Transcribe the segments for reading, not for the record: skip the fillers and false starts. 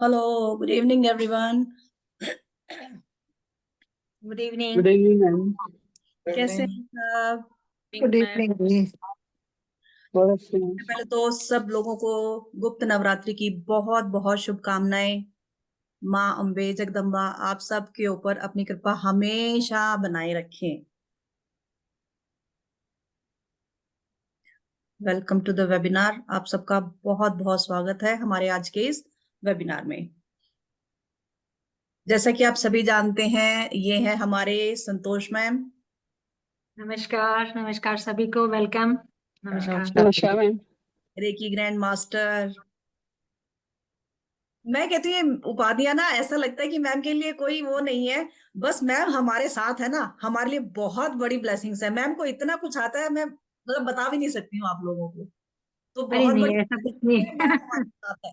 Hello, good evening, everyone. Good evening. Good evening ma'am. कैसे हैं आप? गुड इवनिंग जी। पहले तो सब लोगों को गुप्त नवरात्रि की बहुत बहुत शुभकामनाएं। माँ अम्बे जगदम्बा आप सब के ऊपर अपनी कृपा हमेशा बनाए रखें। Welcome to the webinar. आप सबका बहुत बहुत स्वागत है हमारे आज के इस वेबिनार में। जैसा कि आप सभी जानते हैं, ये है हमारे संतोष मैम। नमस्कार नमस्कार सभी को, वेलकम। नमस्कार नमस्कार मैम। Recce grand master. मैं कहती हूँ उपाधियां ना, ऐसा लगता है कि मैम के लिए कोई वो नहीं है, बस मैम हमारे साथ है ना, हमारे लिए बहुत बड़ी ब्लेसिंग्स है। मैम को इतना कुछ आता है, मैं मतलब बता भी नहीं सकती हूँ आप लोगों को। तो अरे बहुत नहीं, बड़ी ऐसा कुछ blessing है, मैम नहीं। हमारे साथ है।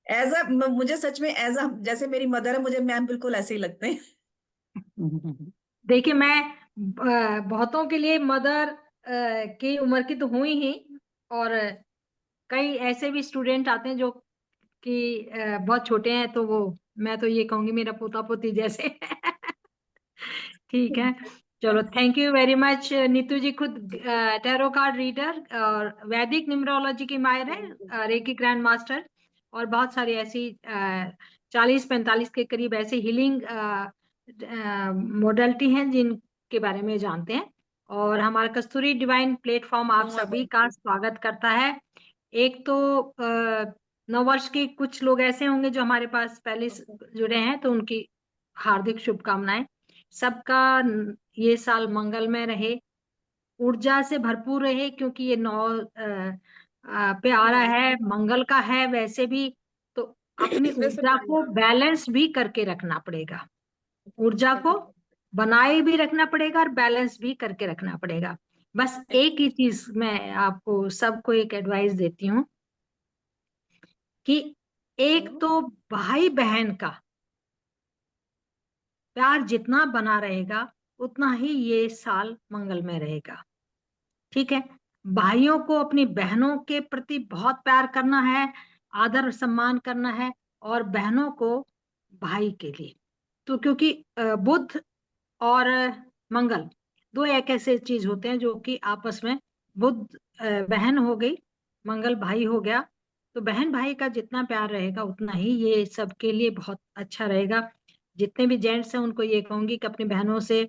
एज अ मुझे सच में एज अ जैसे मेरी मदर है, मुझे मैम बिल्कुल ऐसे ही लगते हैं। देखिए, मैं बहुतों के लिए मदर की उम्र की तो हुई ही, और कई ऐसे भी स्टूडेंट आते हैं जो कि बहुत छोटे हैं, तो वो मैं तो ये कहूंगी मेरा पोता पोती जैसे। ठीक है, चलो, thank you very much. Neetu ji खुद टैरो कार्ड रीडर और वैदिक न्यूमरोलॉजी की माहिर है, रेकी ग्रैंड मास्टर, और बहुत सारी ऐसी 40-45 के करीब ऐसे हीलिंग मोडलिटी हैं जिनके बारे में जानते हैं। और हमारा कस्तूरी डिवाइन प्लेटफॉर्म आप सभी का स्वागत करता है। एक तो 9 वर्ष के कुछ लोग ऐसे होंगे जो हमारे पास पहले जुड़े हैं, तो उनकी हार्दिक शुभकामनाएं। सबका ये साल मंगलमय रहे, ऊर्जा से भरपूर रहे, क्योंकि ये 9 पे आ रहा है, मंगल का है वैसे भी, तो अपनी ऊर्जा को बैलेंस भी करके रखना पड़ेगा। ऊर्जा को बनाए भी रखना पड़ेगा और बैलेंस भी करके रखना पड़ेगा। बस एक ही चीज मैं आपको सबको एक एडवाइस देती हूँ कि एक तो भाई बहन का प्यार जितना बना रहेगा उतना ही ये साल मंगलमय रहेगा। ठीक है, भाइयों को अपनी बहनों के प्रति बहुत प्यार करना है, आदर सम्मान करना है, और बहनों को भाई के लिए। तो क्योंकि बुध और मंगल दो एक ऐसे चीज होते हैं जो कि आपस में, बुध बहन हो गई, मंगल भाई हो गया, तो बहन भाई का जितना प्यार रहेगा उतना ही ये सबके लिए बहुत अच्छा रहेगा। जितने भी जेंट्स हैं उनको ये कहूंगी कि अपनी बहनों से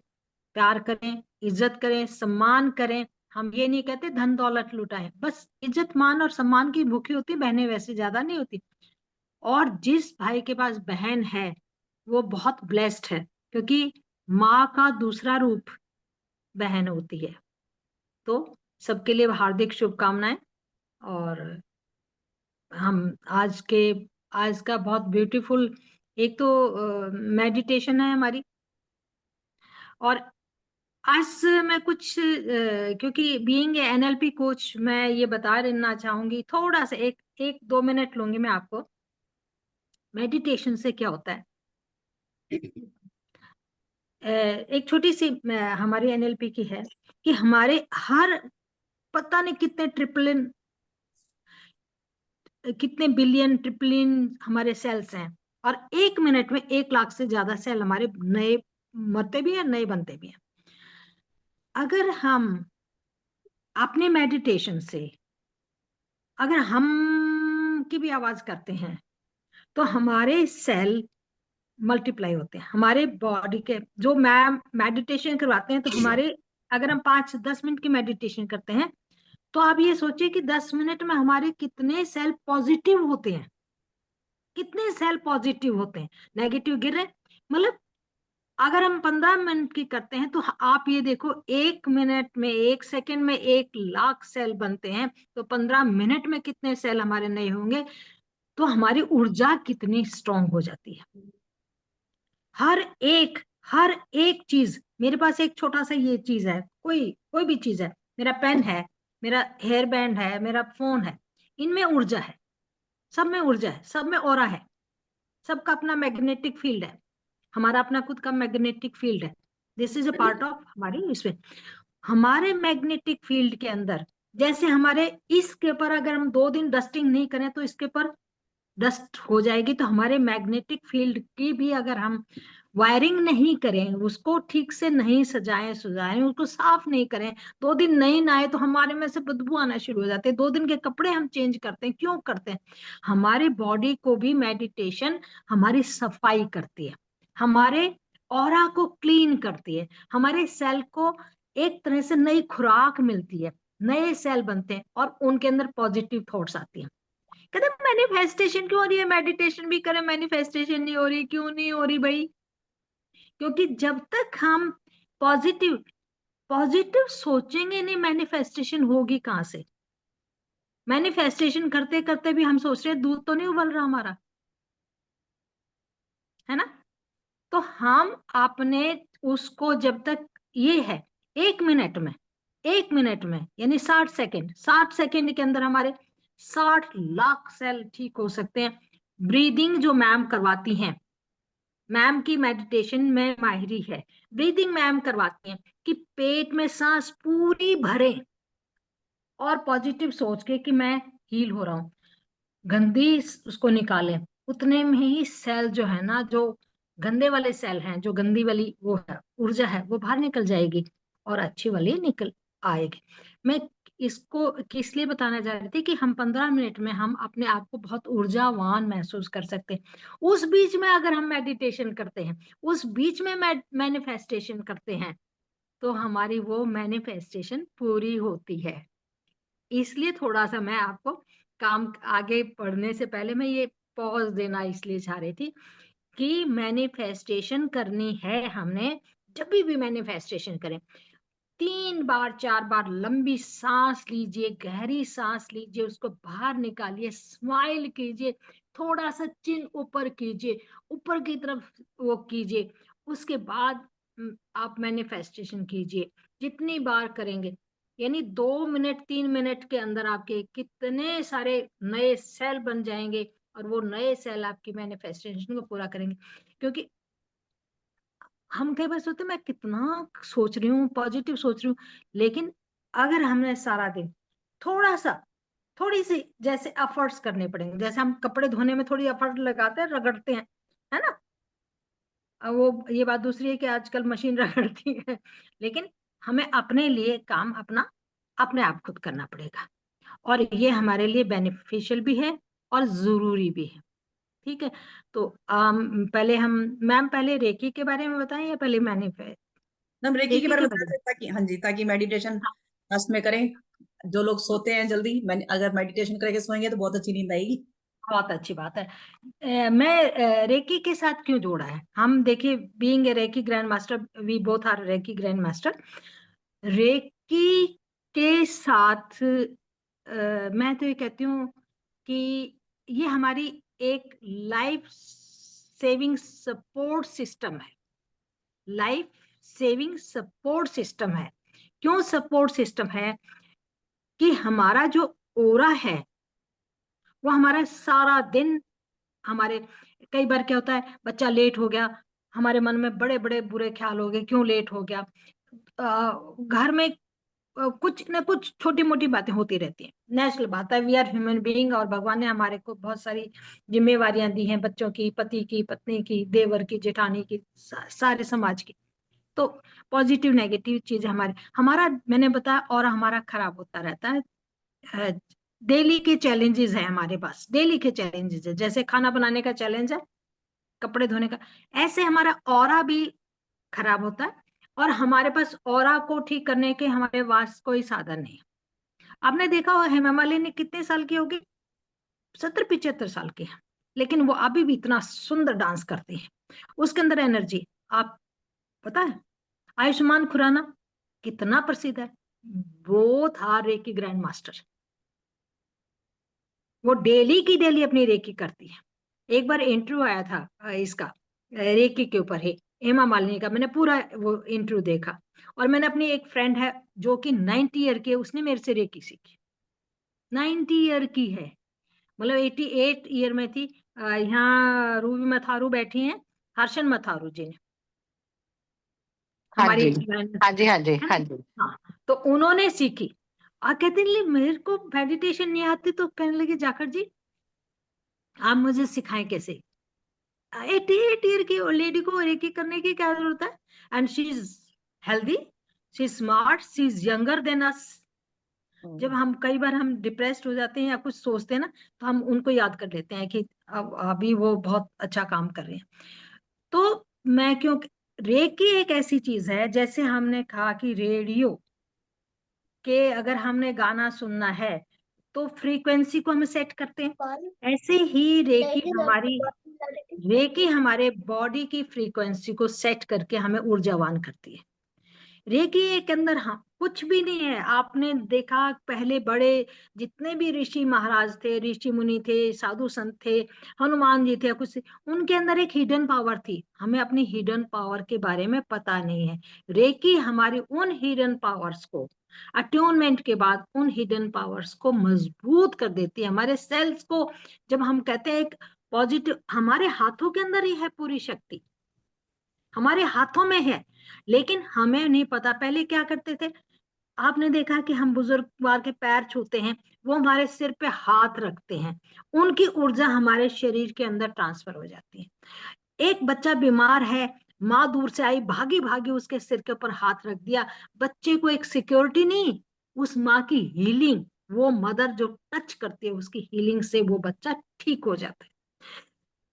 प्यार करें, इज्जत करें, सम्मान करें। हम ये नहीं कहते धन दौलत लुटाएं, बस इज्जत मान और सम्मान की भूखी होती, बहनें वैसे ज्यादा नहीं होती। और जिस भाई के पास बहन है वो बहुत ब्लेस्ड है, क्योंकि माँ का दूसरा रूप बहन होती है। तो सबके लिए हार्दिक शुभकामनाएं। और हम आज का बहुत ब्यूटीफुल, एक तो मेडिटेशन है हमारी, और आज मैं कुछ क्योंकि बीइंग ए एनएलपी कोच मैं ये बता देना चाहूंगी, थोड़ा सा एक एक 2 मिनट लूंगी मैं आपको। मेडिटेशन से क्या होता है, एक छोटी सी हमारी एनएलपी की है कि हमारे हर पता नहीं कितने बिलियन ट्रिपलियन हमारे सेल्स हैं, और 1 मिनट में 1 लाख से ज्यादा सेल हमारे नए मरते भी हैं, नए बनते भी हैं। अगर हम अपने मेडिटेशन से, अगर हम की भी आवाज करते हैं, तो हमारे सेल मल्टीप्लाई होते हैं। हमारे बॉडी के जो मैम मेडिटेशन करवाते हैं, तो हमारे, अगर हम 5-10 मिनट की मेडिटेशन करते हैं, तो आप ये सोचिए कि 10 मिनट में हमारे कितने सेल पॉजिटिव होते हैं, कितने सेल पॉजिटिव होते हैं, नेगेटिव गिर रहे हैं। मतलब अगर हम 15 मिनट की करते हैं, तो आप ये देखो 1 मिनट में, 1 सेकंड में 1 लाख सेल बनते हैं, तो 15 मिनट में कितने सेल हमारे नए होंगे। तो हमारी ऊर्जा कितनी स्ट्रांग हो जाती है। हर हर एक चीज, मेरे पास एक छोटा सा ये चीज है, कोई कोई भी चीज है, मेरा पेन है, मेरा हेयर बैंड है, मेरा फोन है, इनमें ऊर्जा है, सब में ऊर्जा है, सब में ऑरा है, सबका अपना मैग्नेटिक फील्ड है, हमारा अपना खुद का मैग्नेटिक फील्ड है। This is a part of हमारी, इसमें हमारे मैग्नेटिक फील्ड के अंदर, जैसे हमारे इसके ऊपर अगर हम 2 दिन डस्टिंग नहीं करें तो इसके ऊपर डस्ट हो जाएगी, तो हमारे मैग्नेटिक फील्ड की भी अगर हम वायरिंग नहीं करें, उसको ठीक से नहीं सजाएं सुजाएं, उसको साफ नहीं करें, 2 दिन नहीं नहाए तो हमारे में से बदबू आना शुरू हो जाते हैं। 2 दिन के कपड़े हम चेंज करते हैं, क्यों करते हैं? हमारे बॉडी को भी मेडिटेशन हमारी सफाई करती है, हमारे ऑरा को क्लीन करती है, हमारे सेल को एक तरह से नई खुराक मिलती है, नए सेल बनते हैं और उनके अंदर पॉजिटिव थॉट्स आती हैं। कहते मैनिफेस्टेशन क्यों हो रही है, मेडिटेशन भी करें मैनिफेस्टेशन नहीं हो रही, क्यों नहीं हो रही भाई? क्योंकि जब तक हम पॉजिटिव पॉजिटिव सोचेंगे नहीं, मैनिफेस्टेशन होगी कहां से? मैनिफेस्टेशन करते करते भी हम सोच रहे हैं दूध तो नहीं उबल रहा हमारा, है ना? तो हम अपने उसको जब तक ये है, 1 मिनट में, 1 मिनट में यानी 60 सेकेंड, 60 सेकेंड के अंदर हमारे 60 लाख सेल ठीक हो सकते हैं। ब्रीदिंग जो मैम करवाती हैं, मैम की मेडिटेशन में माहिरी है, ब्रीदिंग मैम करवाती हैं कि पेट में सांस पूरी भरें और पॉजिटिव सोच के कि मैं हील हो रहा हूँ, गंदी उसको निकालें, उतने में ही सेल जो है ना, जो गंदे वाले सेल हैं, जो गंदी वाली वो है ऊर्जा है, वो बाहर निकल जाएगी और अच्छी वाली निकल आएगी। मैं इसको किस लिए बताना चाह रही थी कि हम 15 मिनट में हम अपने आप को बहुत ऊर्जावान महसूस कर सकते हैं। उस बीच में अगर हम मेडिटेशन करते हैं, उस बीच में मैनिफेस्टेशन करते हैं, तो हमारी वो मैनिफेस्टेशन पूरी होती है। इसलिए थोड़ा सा मैं आपको काम आगे बढ़ने से पहले मैं ये पॉज देना इसलिए चाह रही थी कि मैनिफेस्टेशन करनी है हमने। जब भी मैनिफेस्टेशन करें, 3 बार 4 बार लंबी सांस लीजिए, गहरी सांस लीजिए, उसको बाहर निकालिए, स्माइल कीजिए, थोड़ा सा चिन ऊपर कीजिए, ऊपर की तरफ वो कीजिए, उसके बाद आप मैनिफेस्टेशन कीजिए। जितनी बार करेंगे, यानी 2 मिनट 3 मिनट के अंदर आपके कितने सारे नए सेल बन जाएंगे और वो नए सेल आपकी मैनिफेस्टेशन को पूरा करेंगे। क्योंकि हम कई बार सोचते हैं मैं कितना सोच रही हूँ, पॉजिटिव सोच रही हूँ, लेकिन अगर हमने सारा दिन थोड़ा सा, थोड़ी सी जैसे एफर्ट्स करने पड़ेंगे, जैसे हम कपड़े धोने में थोड़ी एफर्ट लगाते हैं, रगड़ते हैं, है ना? अब वो ये बात दूसरी है कि आजकल मशीन रगड़ती है, लेकिन हमें अपने लिए काम अपना अपने आप खुद करना पड़ेगा, और ये हमारे लिए बेनिफिशियल भी है और जरूरी भी है। ठीक है? तो पहले हम, मैम पहले रेकी के बारे में बताएं या पहले मैनिफेस्ट? हम रेकी के रेकी बारे के में बारे बता में। रहे थे, ताकि हाँ जी, ताकि मेडिटेशन फर्स्ट में करें। जो लोग सोते हैं जल्दी, अगर मेडिटेशन करके सोएंगे तो बहुत अच्छी नींद आएगी। बहुत अच्छी बात है। मैं रेकी के साथ क्यों जोड़ा है? हम देखिए, being a reiki grand master, we both are reiki grand master. Reiki के साथ मैं तो ये कहती हूँ कि ये हमारी एक लाइफ सेविंग सपोर्ट सिस्टम है, लाइफ सेविंग सपोर्ट सिस्टम है। क्यों सपोर्ट सिस्टम है? कि हमारा जो ओरा है, वो हमारा सारा दिन, हमारे कई बार क्या होता है, बच्चा लेट हो गया, हमारे मन में बड़े बड़े बुरे ख्याल हो गए, क्यों लेट हो गया? घर में कुछ ना कुछ छोटी मोटी बातें होती रहती हैं, नेचुरल बात है, वी आर ह्यूमन बीइंग, और भगवान ने हमारे को बहुत सारी जिम्मेवारियां दी हैं, बच्चों की, पति की, पत्नी की, देवर की, जेठानी की, सारे समाज की। तो पॉजिटिव नेगेटिव चीज हमारे, हमारा मैंने बताया, और हमारा खराब होता रहता है। डेली के चैलेंजेस है हमारे पास, डेली के चैलेंजेस है, जैसे खाना बनाने का चैलेंज है, कपड़े धोने का, ऐसे हमारा ऑरा भी खराब होता है, और हमारे पास ऑरा को ठीक करने के हमारे पास कोई साधन नहीं है। आपने देखा होगा हेमा मालिनी कितने साल की होगी? 70-75 साल की है, लेकिन वो अभी भी इतना सुंदर डांस करती है, उसके अंदर एनर्जी। आप पता है आयुष्मान खुराना कितना प्रसिद्ध है, वो था रेकी ग्रैंड मास्टर, वो डेली की डेली अपनी रेकी करती है। एक बार इंटरव्यू आया था इसका, रेकी के ऊपर है, हेमा मालिनी का, मैंने पूरा वो इंटरव्यू देखा, और मैंने अपनी एक फ्रेंड है जो कि 90 ईयर की है, उसने मेरे से रेकी सीखी, 90 ईयर की है, मतलब 88 ईयर में थी। यहाँ रूबी मथारू बैठी हैं, हर्षन मथारू जी ने, हाँ हमारी जी, friend, हाँ जी, हाँ जी, है हाँ ना? जी। हाँ, तो उन्होंने सीखी, और कहते हैं मेरे को मेडिटेशन नहीं आती, तो कहने लगे जाकर जी आप मुझे सिखाएं कैसे। 88 ईयर की लेडी को रेकी करने की क्या जरूरत है? And she is healthy, she is smart, she is younger than us. जब हम कई बार हम डिप्रेस्ड हो जाते हैं या कुछ सोचते हैं ना, तो हम उनको याद कर लेते हैं कि अब अभी वो बहुत अच्छा काम कर रहे हैं। तो मैं क्यों, रेकी एक ऐसी चीज है, जैसे हमने कहा कि रेडियो के अगर हमने गाना सुनना है तो फ्रीक्वेंसी को हम सेट करते हैं, ऐसे ही रेकी हमारे बॉडी की फ्रीक्वेंसी को सेट करके हमें ऊर्जावान करती है। रेकी के अंदर हाँ कुछ भी नहीं है। आपने देखा पहले बड़े जितने भी ऋषि महाराज थे, ऋषि मुनि थे, साधु संत थे, हनुमान जी थे, कुछ उनके अंदर एक हिडन पावर थी। हमें अपनी हिडन पावर के बारे में पता नहीं है। रेकी हमारी उन हिडन पावर्स को अट्यूनमेंट के बाद उन हिडन पावर्स को मजबूत कर देती है, हमारे सेल्स को। जब हम कहते हैं एक पॉजिटिव, हमारे हाथों के अंदर ही है पूरी शक्ति, हमारे हाथों में है, लेकिन हमें नहीं पता। पहले क्या करते थे, आपने देखा कि हम बुजुर्ग के पैर छूते हैं, वो हमारे सिर पे हाथ रखते हैं, उनकी ऊर्जा हमारे शरीर के अंदर ट्रांसफर हो जाती है। एक बच्चा बीमार है, माँ दूर से आई, भागी भागी उसके सिर के ऊपर हाथ रख दिया, बच्चे को एक सिक्योरिटी नहीं, उस माँ की हीलिंग, वो मदर जो टच करती है उसकी हीलिंग से वो बच्चा ठीक हो जाता है।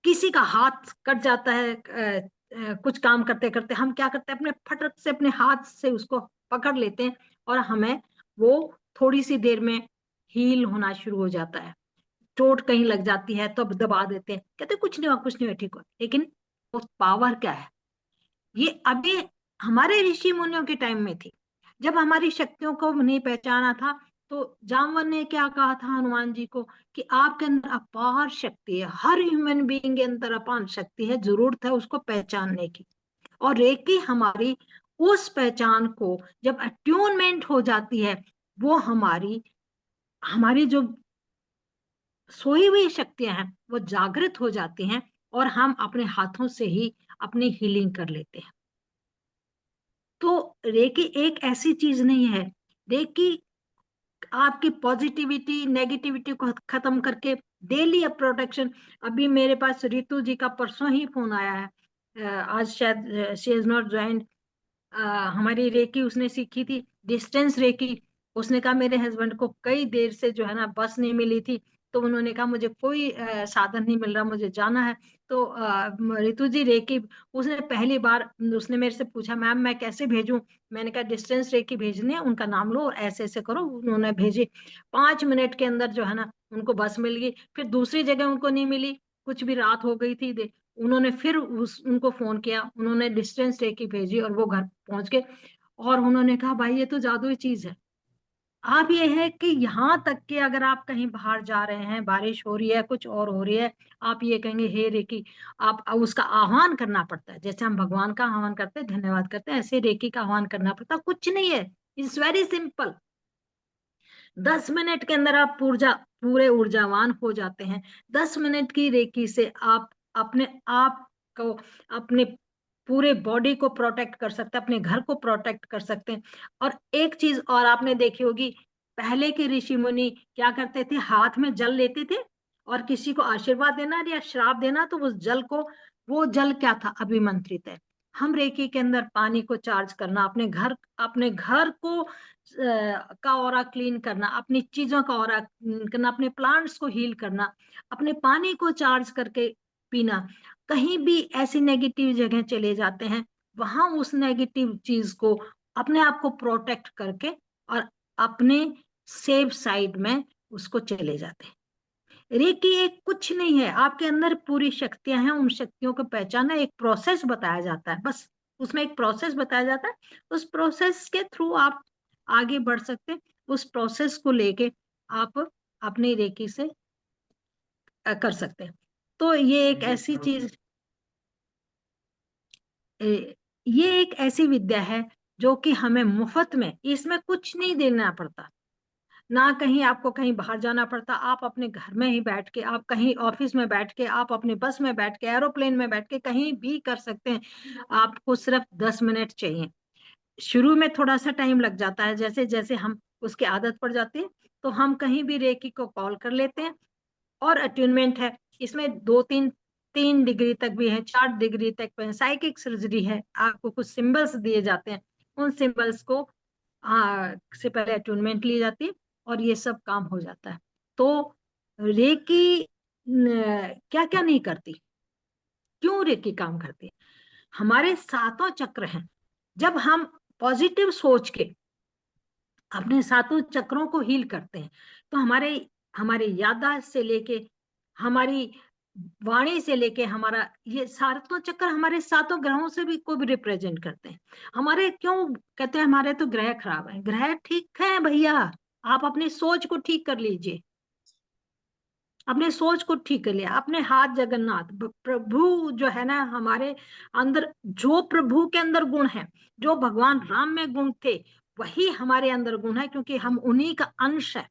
किसी का हाथ कट जाता है, कुछ काम करते करते हम क्या करते हैं, अपने फटक से अपने हाथ से उसको पकड़ लेते हैं और हमें वो थोड़ी सी देर में हील होना शुरू हो जाता है। चोट कहीं लग जाती है तो अब दबा देते हैं, कहते कुछ नहीं हुआ, कुछ नहीं हुआ, ठीक हो। लेकिन वो पावर क्या है, ये अभी हमारे ऋषि मुनियों के टाइम में थी, जब हमारी शक्तियों को नहीं पहचाना था। तो जामवन ने क्या कहा था हनुमान जी को कि आपके अंदर अपार शक्ति है, हर ह्यूमन बीइंग के अंदर अपार शक्ति है, जरूरत है उसको पहचानने की। और रेकी हमारी उस पहचान को जब अट्यूनमेंट हो जाती है, वो हमारी हमारी जो सोई हुई शक्तियां हैं वो जागृत हो जाती हैं, और हम अपने हाथों से ही अपनी हीलिंग कर लेते हैं। तो रेकी एक ऐसी चीज नहीं है, रेकी आपकी पॉजिटिविटी नेगेटिविटी को खत्म करके डेली अ प्रोटेक्शन। अभी मेरे पास रितु जी का परसों ही फोन आया है, आज शायद शी इज नॉट ज्वाइंट। हमारी रेकी उसने सीखी थी, डिस्टेंस रेकी। उसने कहा मेरे हस्बैंड को कई देर से जो है ना बस नहीं मिली थी, तो उन्होंने कहा मुझे कोई साधन नहीं मिल रहा, मुझे जाना है। तो रितु जी रेकी, उसने पहली बार उसने मेरे से पूछा मैम मैं कैसे भेजूं। मैंने कहा डिस्टेंस रेकी भेजनी है, उनका नाम लो और ऐसे ऐसे करो। उन्होंने भेजी, 5 मिनट के अंदर जो है ना उनको बस मिल गई। फिर दूसरी जगह उनको नहीं मिली, कुछ भी रात हो गई थी, उन्होंने फिर उनको फोन किया, उन्होंने डिस्टेंस रेकी भेजी और वो घर पहुंच गए। और उन्होंने कहा भाई ये तो जादुई चीज है। आप ये है कि यहाँ तक कि अगर आप कहीं बाहर जा रहे हैं, बारिश हो रही है, कुछ और हो रही है, आप ये कहेंगे हे रेकी, आप उसका आह्वान करना पड़ता है। जैसे हम भगवान का आह्वान करते हैं, धन्यवाद करते हैं, ऐसे रेकी का आह्वान करना पड़ता है। कुछ नहीं है, इट्स वेरी सिंपल। 10 मिनट के अंदर आप पूरे ऊर्जावान हो जाते हैं। 10 मिनट की रेकी से आप अपने आप को, अपने पूरे बॉडी को प्रोटेक्ट कर सकते हैं, अपने घर को प्रोटेक्ट कर सकते हैं। और एक चीज और आपने देखी होगी, पहले के ऋषि मुनि क्या करते थे, हाथ में जल लेते थे और किसी को आशीर्वाद देना या श्राप देना तो उस जल को, वो जल क्या था, अभिमंत्रित है। हम रेकी के अंदर पानी को चार्ज करना, अपने घर को का ऑरा क्लीन करना, अपनी चीजों का ऑरा क्लीन करना, अपने प्लांट्स को हील करना, अपने पानी को चार्ज करके पीना। कहीं भी ऐसी नेगेटिव जगह चले जाते हैं, वहां उस नेगेटिव चीज को अपने आप को प्रोटेक्ट करके और अपने सेफ साइड में उसको चले जाते हैं। रेकी एक कुछ नहीं है, आपके अंदर पूरी शक्तियां हैं, उन शक्तियों को पहचाना, एक प्रोसेस बताया जाता है, बस उसमें एक प्रोसेस बताया जाता है। उस प्रोसेस के थ्रू आप आगे बढ़ सकते हैं, उस प्रोसेस को लेके आप अपनी रेकी से कर सकते हैं। तो ये एक ऐसी विद्या है जो कि हमें मुफ्त में, इसमें कुछ नहीं देना पड़ता, ना कहीं आपको कहीं बाहर जाना पड़ता। आप अपने घर में ही बैठ के, आप कहीं ऑफिस में बैठ के, आप अपने बस में बैठ के, एरोप्लेन में बैठ के कहीं भी कर सकते हैं। आपको सिर्फ 10 मिनट चाहिए। शुरू में थोड़ा सा टाइम लग जाता है, जैसे जैसे हम उसकी आदत पड़ जाती है तो हम कहीं भी रेकी को कॉल कर लेते हैं। और अट्यूनमेंट है, इसमें 3 डिग्री तक भी है, 4 डिग्री तक भी है। साइकिक सर्जरी है, आपको कुछ सिंबल्स दिए जाते हैं, उन सिंबल्स को से पहले अटूनमेंट ली जाती है और ये सब काम हो जाता है। तो रेकी क्या क्या नहीं करती, क्यों रेकी काम करती है? हमारे सातों चक्र हैं, जब हम पॉजिटिव सोच के अपने सातों चक्रों को हील करते हैं, तो हमारे हमारे याददाश्त से लेके, हमारी वाणी से लेके, हमारा ये सातों चक्र हमारे सातों ग्रहों से भी को भी रिप्रेजेंट करते हैं। हमारे क्यों कहते हैं हमारे तो ग्रह खराब है? ग्रह ठीक है भैया, आप अपनी सोच को ठीक कर लीजिए, अपने सोच को ठीक कर लिया, अपने हाथ जगन्नाथ प्रभु जो है ना हमारे अंदर, जो प्रभु के अंदर गुण है, जो भगवान राम में गुण थे, वही हमारे अंदर गुण है, क्योंकि हम उन्हीं का अंश है।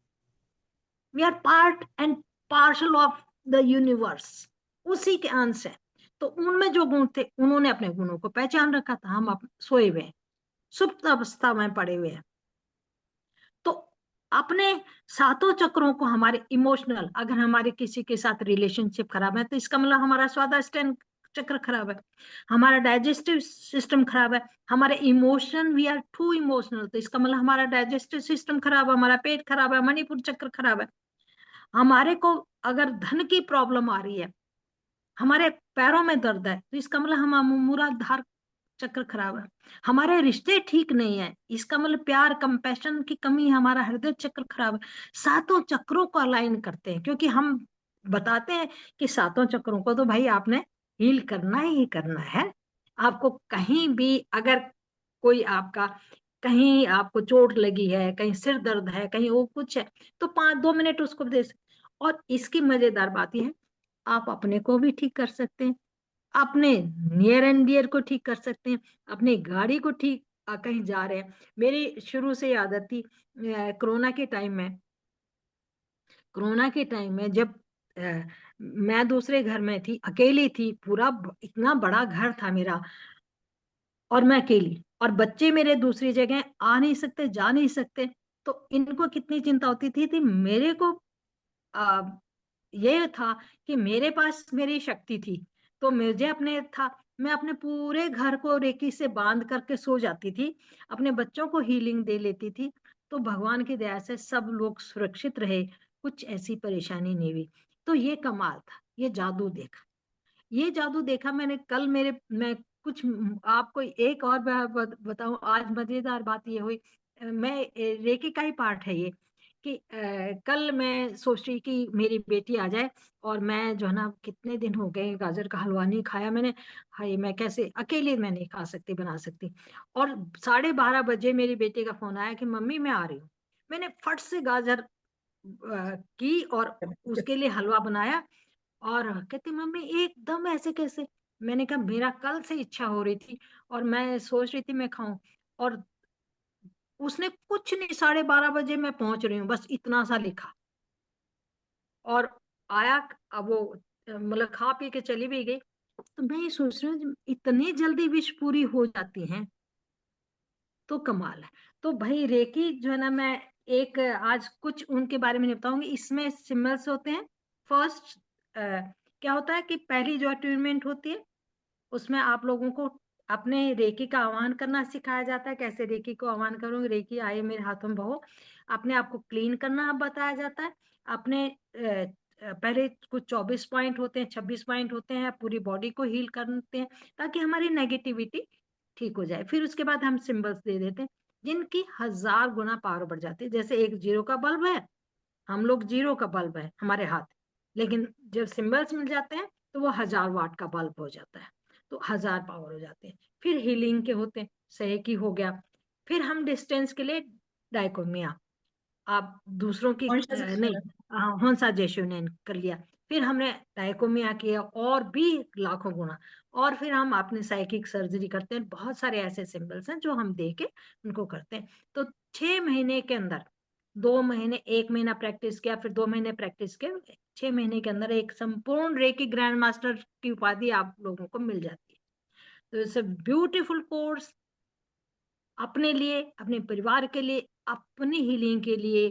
We are part and parcel of the universe, उसी के अंश है। तो उनमें जो गुण थे, उन्होंने अपने गुणों को पहचान रखा था। हम सोए हुए हैं, सुप्त अवस्था में पड़े हुए हैं। तो अपने सातों चक्रों को, हमारे इमोशनल, अगर हमारे किसी के साथ रिलेशनशिप खराब है तो इसका मतलब हमारा स्वादिष्टान चक्र खराब है, हमारा डाइजेस्टिव सिस्टम खराब है, हमारे emotion, we are too emotional, तो इसका मतलब हमारा डाइजेस्टिव सिस्टम खराब है, हमारा पेट खराब है, मणिपुर चक्र खराब है। हमारे को अगर धन की प्रॉब्लम आ रही है, हमारे पैरों में दर्द है, तो इसका मतलब हम मूलाधार चक्र खराब है। हमारे रिश्ते ठीक नहीं है, इसका मतलब प्यार कंपैशन की कमी है, हमारा हृदय चक्र खराब है। सातों चक्रों को अलाइन करते हैं, क्योंकि हम बताते हैं कि सातों चक्रों को तो भाई आपने हील करना ही करना है। आपको कहीं भी अगर कोई आपका, कहीं आपको चोट लगी है, कहीं सिर दर्द है, कहीं वो कुछ है, तो 2 मिनट उसको दे और इसकी मजेदार बात यह है, आप अपने को भी ठीक कर सकते हैं, अपने नियर एंड डियर को ठीक कर सकते हैं, अपनी गाड़ी को ठीक, कहीं जा रहे हैं। मेरी शुरू से ही आदत थी, कोरोना के टाइम में, कोरोना के टाइम में जब मैं दूसरे घर में थी, अकेली थी, पूरा इतना बड़ा घर था मेरा, और मैं अकेली, और बच्चे मेरे दूसरी जगह आ नहीं सकते, जा नहीं सकते, तो इनको कितनी चिंता होती थी मेरे को आ, ये था कि मेरे पास मेरी शक्ति थी, तो मुझे अपने था, मैं अपने पूरे घर को रेकी से बांध करके सो जाती थी, अपने बच्चों को हीलिंग दे लेती थी, तो भगवान की दया से सब लोग सुरक्षित रहे, कुछ ऐसी परेशानी नहीं हुई। तो ये कमाल था, ये जादू देखा, ये जादू देखा मैंने कल मेरे, मैं कुछ आपको एक और बताऊं, आज मजेदार बात ये हुई, मैं रेकी का ही पार्ट है ये, कि कल मैं सोच रही कि मेरी बेटी आ जाए, और मैं जो है ना, कितने दिन हो गए गाजर का हलवा नहीं खाया मैंने, हाय मैं कैसे अकेले मैं नहीं खा सकती, बना सकती। और 12:30 बजे मेरी बेटी का फोन आया कि मम्मी मैं आ रही हूँ। मैंने फट से गाजर की और उसके लिए हलवा बनाया, और कहती मम्मी एकदम ऐसे कैसे? मैंने कहा मेरा कल से इच्छा हो रही थी और मैं सोच रही थी मैं खाऊं, और उसने कुछ नहीं, 12:30 बजे मैं पहुंच रही हूँ, बस इतना सा लिखा, और आया। अब वो मतलब खा पी के चली भी गई। तो मैं ये सोच रही हूँ इतनी जल्दी विश पूरी हो जाती है, तो कमाल है। तो भाई रेकी जो है ना, मैं एक आज कुछ उनके बारे में नहीं बताऊंगी, इसमें सिम्बल्स होते हैं। फर्स्ट क्या होता है कि पहली जो अट्यूनमेंट होती है, उसमें आप लोगों को अपने रेकी का आह्वान करना सिखाया जाता है, कैसे रेकी को आह्वान करूंगी, रेकी आए मेरे हाथों में बहो। अपने आप को क्लीन करना बताया जाता है। अपने पहले कुछ 24 पॉइंट होते हैं, 26 पॉइंट होते हैं, पूरी बॉडी को हील करते हैं ताकि हमारी नेगेटिविटी ठीक हो जाए। फिर उसके बाद हम सिंबल्स दे देते हैं जिनकी 1000 गुना पावर बढ़ जाती है। जैसे एक जीरो का बल्ब है, हम लोग जीरो का बल्ब है हमारे हाथ, लेकिन जब सिंबल्स मिल जाते हैं तो वो 1000 वाट का बल्ब हो जाता है, तो 1000 पावर हो जाते हैं। फिर हीलिंग के होते हैं, सही हो गया। फिर हम डिस्टेंस के लिए डाइकोमिया, आप दूसरों की कौन सा नहीं, हंसा जेशु ने कर लिया। फिर हमने डायकोमिया किया और भी लाखों गुना, और फिर हम अपने साइकिक सर्जरी करते हैं। बहुत सारे ऐसे सिंबल्स हैं जो हम दे के उनको करते हैं। तो 6 महीने के अंदर, 2 महीने, 1 महीना प्रैक्टिस किया, फिर 2 महीने प्रैक्टिस किया, 6 महीने के अंदर एक संपूर्ण रेकी ग्रैंड मास्टर की उपाधि आप लोगों को मिल जाती है। तो इट्स अ ब्यूटीफुल कोर्स, अपने लिए, अपने परिवार के लिए, अपनी हीलिंग के लिए,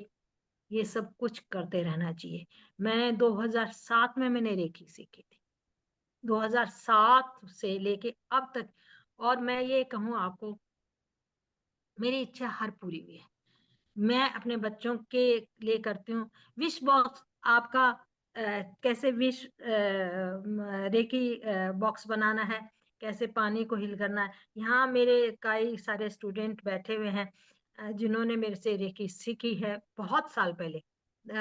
ये सब कुछ करते रहना चाहिए। मैंने 2007 में मैंने रेकी सीखी थी, 2007 से लेके अब तक। और मैं ये कहूँ आपको, मेरी इच्छा हर पूरी हुई है। मैं अपने बच्चों के लिए करती हूँ विश बॉक्स। आपका कैसे विश रेकी बॉक्स बनाना है, कैसे पानी को हील करना है। यहाँ मेरे कई सारे स्टूडेंट बैठे हुए हैं जिन्होंने मेरे से रेकी सीखी है बहुत साल पहले।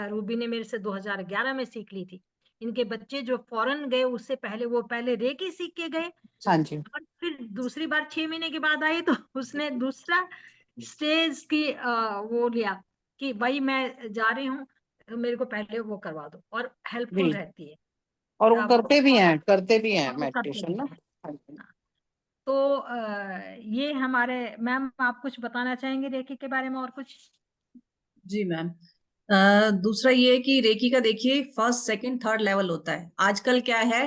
रूबी ने मेरे से 2011 में सीख ली थी। इनके बच्चे जो फॉरेन गए उससे पहले, वो पहले रेकी सीख के गए, हाँ जी। और फिर दूसरी बार 6 महीने के बाद आई तो उसने दूसरा स्टेज की वो लिया कि भाई मैं जा रही हूँ, मेरे को पहले वो करवा दो, और हेल्पफुल जी, रहती है। और वो अब करते भी हैं, करते भी हैं और वो करते मेडिटेशन भी ना। हैं। हाँ जी। हाँ, तो ये हमारे मैम, आप कुछ बताना चाहेंगे रेकी के बारे में और कुछ? जी मैम, दूसरा ये है कि रेकी का देखिए फर्स्ट सेकंड थर्ड लेवल होता है। आजकल क्या है,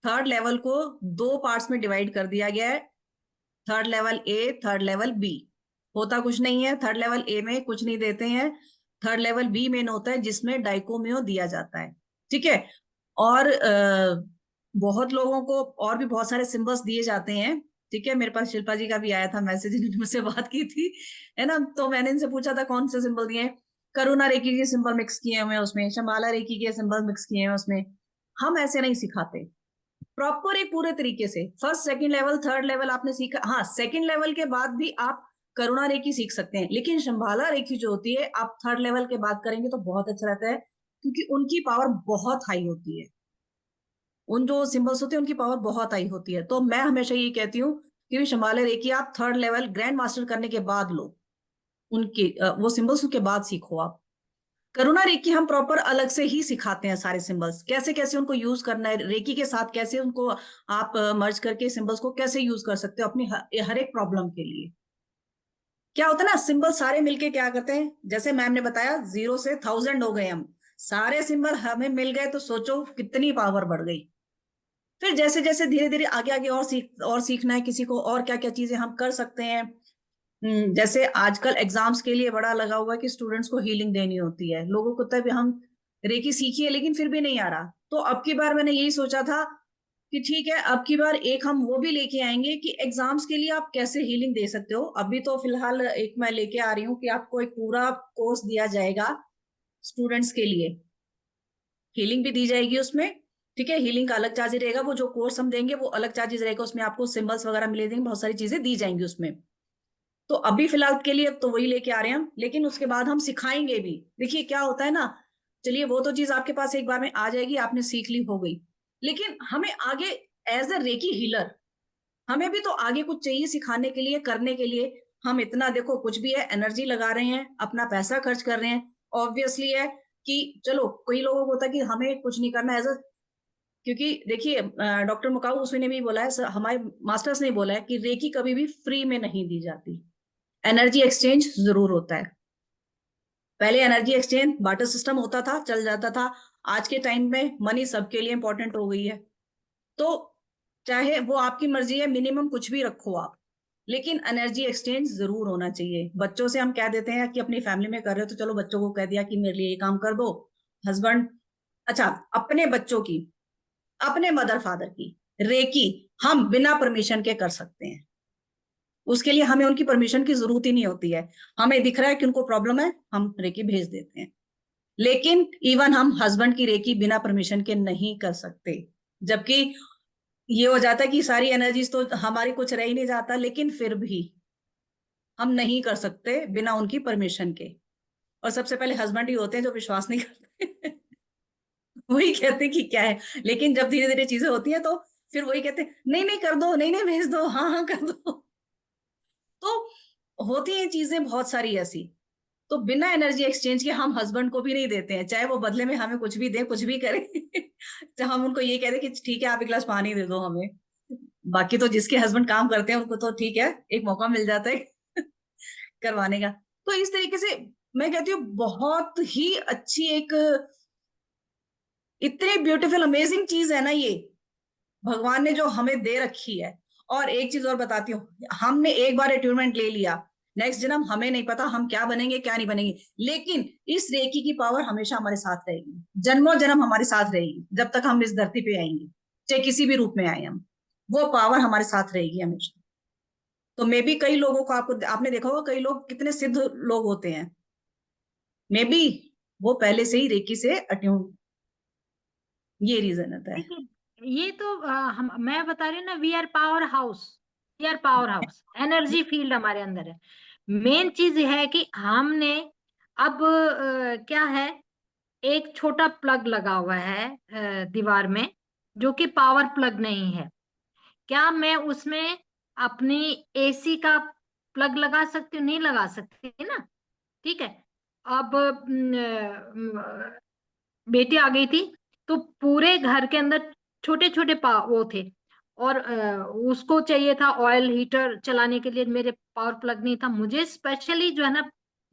थर्ड लेवल को दो पार्ट्स में डिवाइड कर दिया गया है, third level A, third level B. होता कुछ नहीं है, थर्ड लेवल ए में कुछ नहीं देते हैं, थर्ड लेवल बी मेन होता है जिसमें डाइकोमियो दिया जाता है। ठीक है। और बहुत लोगों को और भी बहुत सारे सिंबल्स दिए जाते हैं। ठीक है, मेरे पास शिल्पा जी का भी आया था मैसेज, इन्होंने मुझसे बात की थी, है ना, तो मैंने इनसे पूछा था कौन से सिंबल दिए हैं। करुणा रेकी के सिंबल मिक्स किए हुए हैं उसमें, शंबाला रेकी के सिंबल मिक्स किए हैं उसमें। हम ऐसे नहीं सिखाते, प्रॉपर एक पूरे तरीके से first second level third level आपने सीखा। हाँ, सेकंड लेवल के बाद भी आप करुणा रेकी सीख सकते हैं, लेकिन शंबाला रेकी जो होती है आप थर्ड लेवल के बाद करेंगे तो बहुत अच्छा रहता है, क्योंकि उनकी पावर बहुत हाई होती है। उन जो सिंबल्स होते हैं उनकी पावर बहुत हाई होती है। तो मैं हमेशा ये कहती हूँ कि शंबाला रेकी आप थर्ड लेवल ग्रैंड मास्टर करने के बाद लो, उनके वो सिंबल्स के बाद सीखो आप। करुणा रेकी हम प्रॉपर अलग से ही सिखाते हैं, सारे सिंबल्स कैसे कैसे उनको यूज करना है, रेकी के साथ कैसे उनको आप मर्ज करके सिंबल्स को कैसे यूज कर सकते हो अपनी हर एक प्रॉब्लम के लिए। क्या होता है ना, सिंबल सारे मिलके क्या करते हैं, जैसे मैम ने बताया 0 से 1000 हो गए, हम सारे सिंबल हमें मिल गए तो सोचो कितनी पावर बढ़ गई। फिर जैसे जैसे धीरे धीरे आगे आगे और सीखना है किसी को, और क्या क्या चीजें हम कर सकते हैं। जैसे आजकल एग्जाम्स के लिए बड़ा लगा हुआ है कि स्टूडेंट्स को हीलिंग देनी होती है, लोगों को तब हम रेकी सीखी है लेकिन फिर भी नहीं आ रहा, तो अब की बार मैंने यही सोचा था कि ठीक है अब की बार एक हम वो भी लेके आएंगे कि एग्जाम्स के लिए आप कैसे हीलिंग दे सकते हो। अभी तो फिलहाल एक मैं लेके आ रही हूँ कि आपको एक पूरा कोर्स दिया जाएगा स्टूडेंट्स के लिए, हीलिंग भी दी जाएगी उसमें। ठीक है, हीलिंग का अलग चार्ज रहेगा, वो जो कोर्स हम देंगे वो अलग चार्जेस रहेगा, उसमें आपको सिंबल्स वगैरह मिले देंगे, बहुत सारी चीजें दी जाएंगी उसमें। तो अभी फिलहाल के लिए अब तो वही लेके आ रहे हैं हम, लेकिन उसके बाद हम सिखाएंगे भी। देखिए क्या होता है ना, चलिए वो तो चीज आपके पास एक बार में आ जाएगी, आपने सीख ली हो गई, लेकिन हमें आगे एज अ रेकी हीलर हमें भी तो आगे कुछ चाहिए सिखाने के लिए, करने के लिए। हम इतना देखो कुछ भी है एनर्जी लगा रहे हैं, अपना पैसा खर्च कर रहे हैं, ऑब्वियसली है कि चलो कई लोगों को होता है कि हमें कुछ नहीं करना एज अ, क्योंकि देखिए डॉक्टर मुकाउ उसने ने भी बोला है, हमारे मास्टर्स ने बोला है कि रेकी कभी भी फ्री में नहीं दी जाती, एनर्जी एक्सचेंज जरूर होता है। पहले एनर्जी एक्सचेंज बाटर सिस्टम होता था, चल जाता था, आज के टाइम में मनी सबके लिए इंपॉर्टेंट हो गई है। तो चाहे वो आपकी मर्जी है, मिनिमम कुछ भी रखो आप, लेकिन एनर्जी एक्सचेंज जरूर होना चाहिए। बच्चों से हम कह देते हैं कि अपनी फैमिली में कर रहे हो तो चलो बच्चों को कह दिया कि मेरे लिए ये काम कर दो, हस्बैंड, अच्छा अपने बच्चों की, अपने मदर फादर की रेकी हम बिना परमिशन के कर सकते हैं, उसके लिए हमें उनकी परमिशन की जरूरत ही नहीं होती है। हमें दिख रहा है कि उनको प्रॉब्लम है, हम रेकी भेज देते हैं। लेकिन इवन हम हस्बैंड की रेकी बिना परमिशन के नहीं कर सकते, जबकि ये हो जाता है कि सारी एनर्जीज तो हमारी कुछ रह ही नहीं जाता, लेकिन फिर भी हम नहीं कर सकते बिना उनकी परमिशन के। और सबसे पहले हस्बैंड ही होते हैं जो विश्वास नहीं करते वही कहते हैं कि क्या है, लेकिन जब धीरे धीरे चीजें होती हैं तो फिर वही कहते हैं नहीं नहीं कर दो, नहीं नहीं भेज दो, हाँ हाँ कर दो। तो होती हैं चीजें बहुत सारी ऐसी। तो बिना एनर्जी एक्सचेंज के हम हस्बैंड को भी नहीं देते हैं, चाहे वो बदले में हमें कुछ भी दे, कुछ भी करे चाहे हम उनको ये कह दें कि ठीक है आप एक गिलास पानी दे दो हमें। बाकी तो जिसके हस्बैंड काम करते हैं उनको तो ठीक है, एक मौका मिल जाता है करवाने का। तो इस तरीके से मैं कहती हूँ बहुत ही अच्छी एक, इतनी ब्यूटीफुल अमेजिंग चीज है ना ये, भगवान ने जो हमें दे रखी है। और एक चीज और बताती हूँ, हमने एक बार अट्यूनमेंट ले लिया, नेक्स्ट जन्म हमें नहीं पता हम क्या बनेंगे क्या नहीं बनेंगे, लेकिन इस रेकी की पावर हमेशा हमारे साथ रहेगी, जन्मों जन्म हमारे साथ रहेगी, जब तक हम इस धरती पे आएंगे, चाहे किसी भी रूप में आए हम, वो पावर हमारे साथ रहेगी हमेशा। तो मे बी कई लोगों को, आपको आपने देखा होगा कई लोग कितने सिद्ध लोग होते हैं, मे बी वो पहले से ही रेकी से अट्यून, ये रीजन होता है। देखिए ये तो मैं बता रही हूँ ना, we are power house, we are power house, energy field हमारे अंदर है। मेन चीज है कि हमने अब क्या है, एक छोटा प्लग लगा हुआ है दीवार में, जो कि पावर प्लग नहीं है। क्या मैं उसमें अपनी एसी का प्लग लगा सकती हूँ? नहीं लगा सकती ना, ठीक है। अब बेटी आ गई थी, तो पूरे घर के अंदर छोटे छोटे वो थे, और उसको चाहिए था ऑयल हीटर चलाने के लिए, मेरे पावर प्लग नहीं था। मुझे स्पेशली जो है ना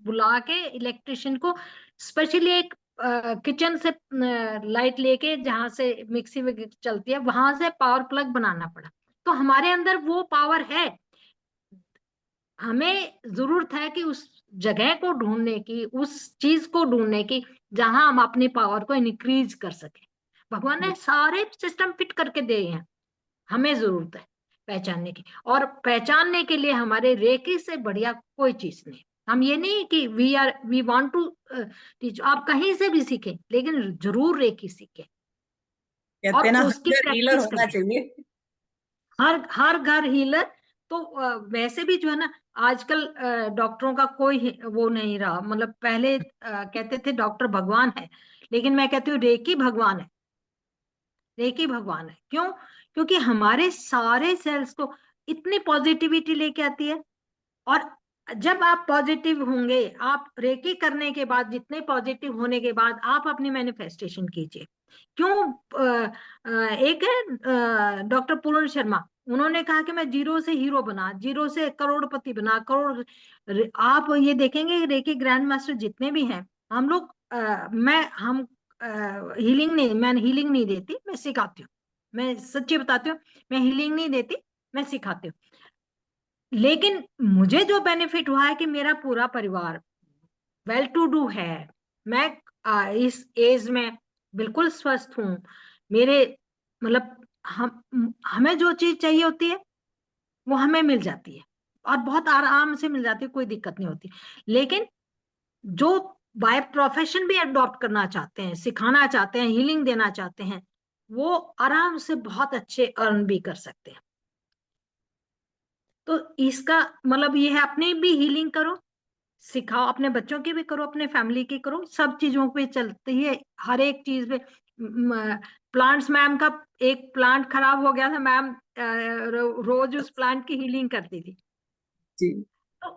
बुला के इलेक्ट्रिशियन को, स्पेशली एक किचन से लाइट लेके, जहां से मिक्सी वगैरह चलती है, वहां से पावर प्लग बनाना पड़ा। तो हमारे अंदर वो पावर है। हमें जरूरत है कि उस जगह को ढूंढने की, उस चीज को ढूंढने की जहां हम अपनी पावर को इंक्रीज कर सके। भगवान ने सारे सिस्टम फिट करके दिए हैं, हमें जरूरत है पहचानने की। और पहचानने के लिए हमारे रेकी से बढ़िया कोई चीज नहीं। हम ये नहीं कि वी वांट टू टीच, आप कहीं से भी सीखें, लेकिन जरूर रेकी सीखें कहते और हैं ना उसकी हर हीलर प्रैक्टिस होना करें। चाहिए। हर हर घर हीलर। तो वैसे भी जो है ना, आजकल डॉक्टरों का कोई वो नहीं रहा। मतलब पहले कहते थे डॉक्टर भगवान है, लेकिन मैं कहती हूँ रेकी भगवान है। रेकी भगवान है, क्यों? क्योंकि हमारे सारे सेल्स को इतनी पॉजिटिविटी लेके आती है। और जब आप पॉजिटिव होंगे, आप रेकी करने के बाद, जितने पॉजिटिव होने के बाद आप अपनी मैनिफेस्टेशन कीजिए। क्यों? एक है डॉक्टर पूर्ण शर्मा, उन्होंने कहा कि मैं जीरो से हीरो बना, जीरो से करोड़पति बना, आप ये देखेंगे रेकी ग्रैंड मास्टर जितने भी हैं, हम लोग हम हीलिंग नहीं, मैं हीलिंग नहीं देती, मैं सिखाती हूँ। मैं सच्ची बताती हूँ, मैं हीलिंग नहीं देती, मैं सिखाती हूँ। लेकिन मुझे जो बेनिफिट हुआ है कि मेरा पूरा परिवार वेल टू डू है। मैं इस एज में बिल्कुल स्वस्थ हूँ। मेरे मतलब हमें जो चीज चाहिए होती है वो हमें मिल जाती है, और बहुत आराम से मिल जाती है, कोई दिक्कत नहीं होती। लेकिन जो बाय प्रोफेशन भी अडॉप्ट करना चाहते हैं, सिखाना चाहते हैं, हीलिंग देना चाहते हैं, वो आराम से बहुत अच्छे अर्न भी कर सकते हैं। तो इसका मतलब ये है, अपनी भी हीलिंग करो, सिखाओ, अपने बच्चों की भी करो, अपने फैमिली की करो, सब चीजों पे चलती है, हर एक चीज पे। प्लांट्स, मैम का एक प्लांट खराब हो गया था, मैम रोज उस प्लांट की हीलिंग करती थी। जी तो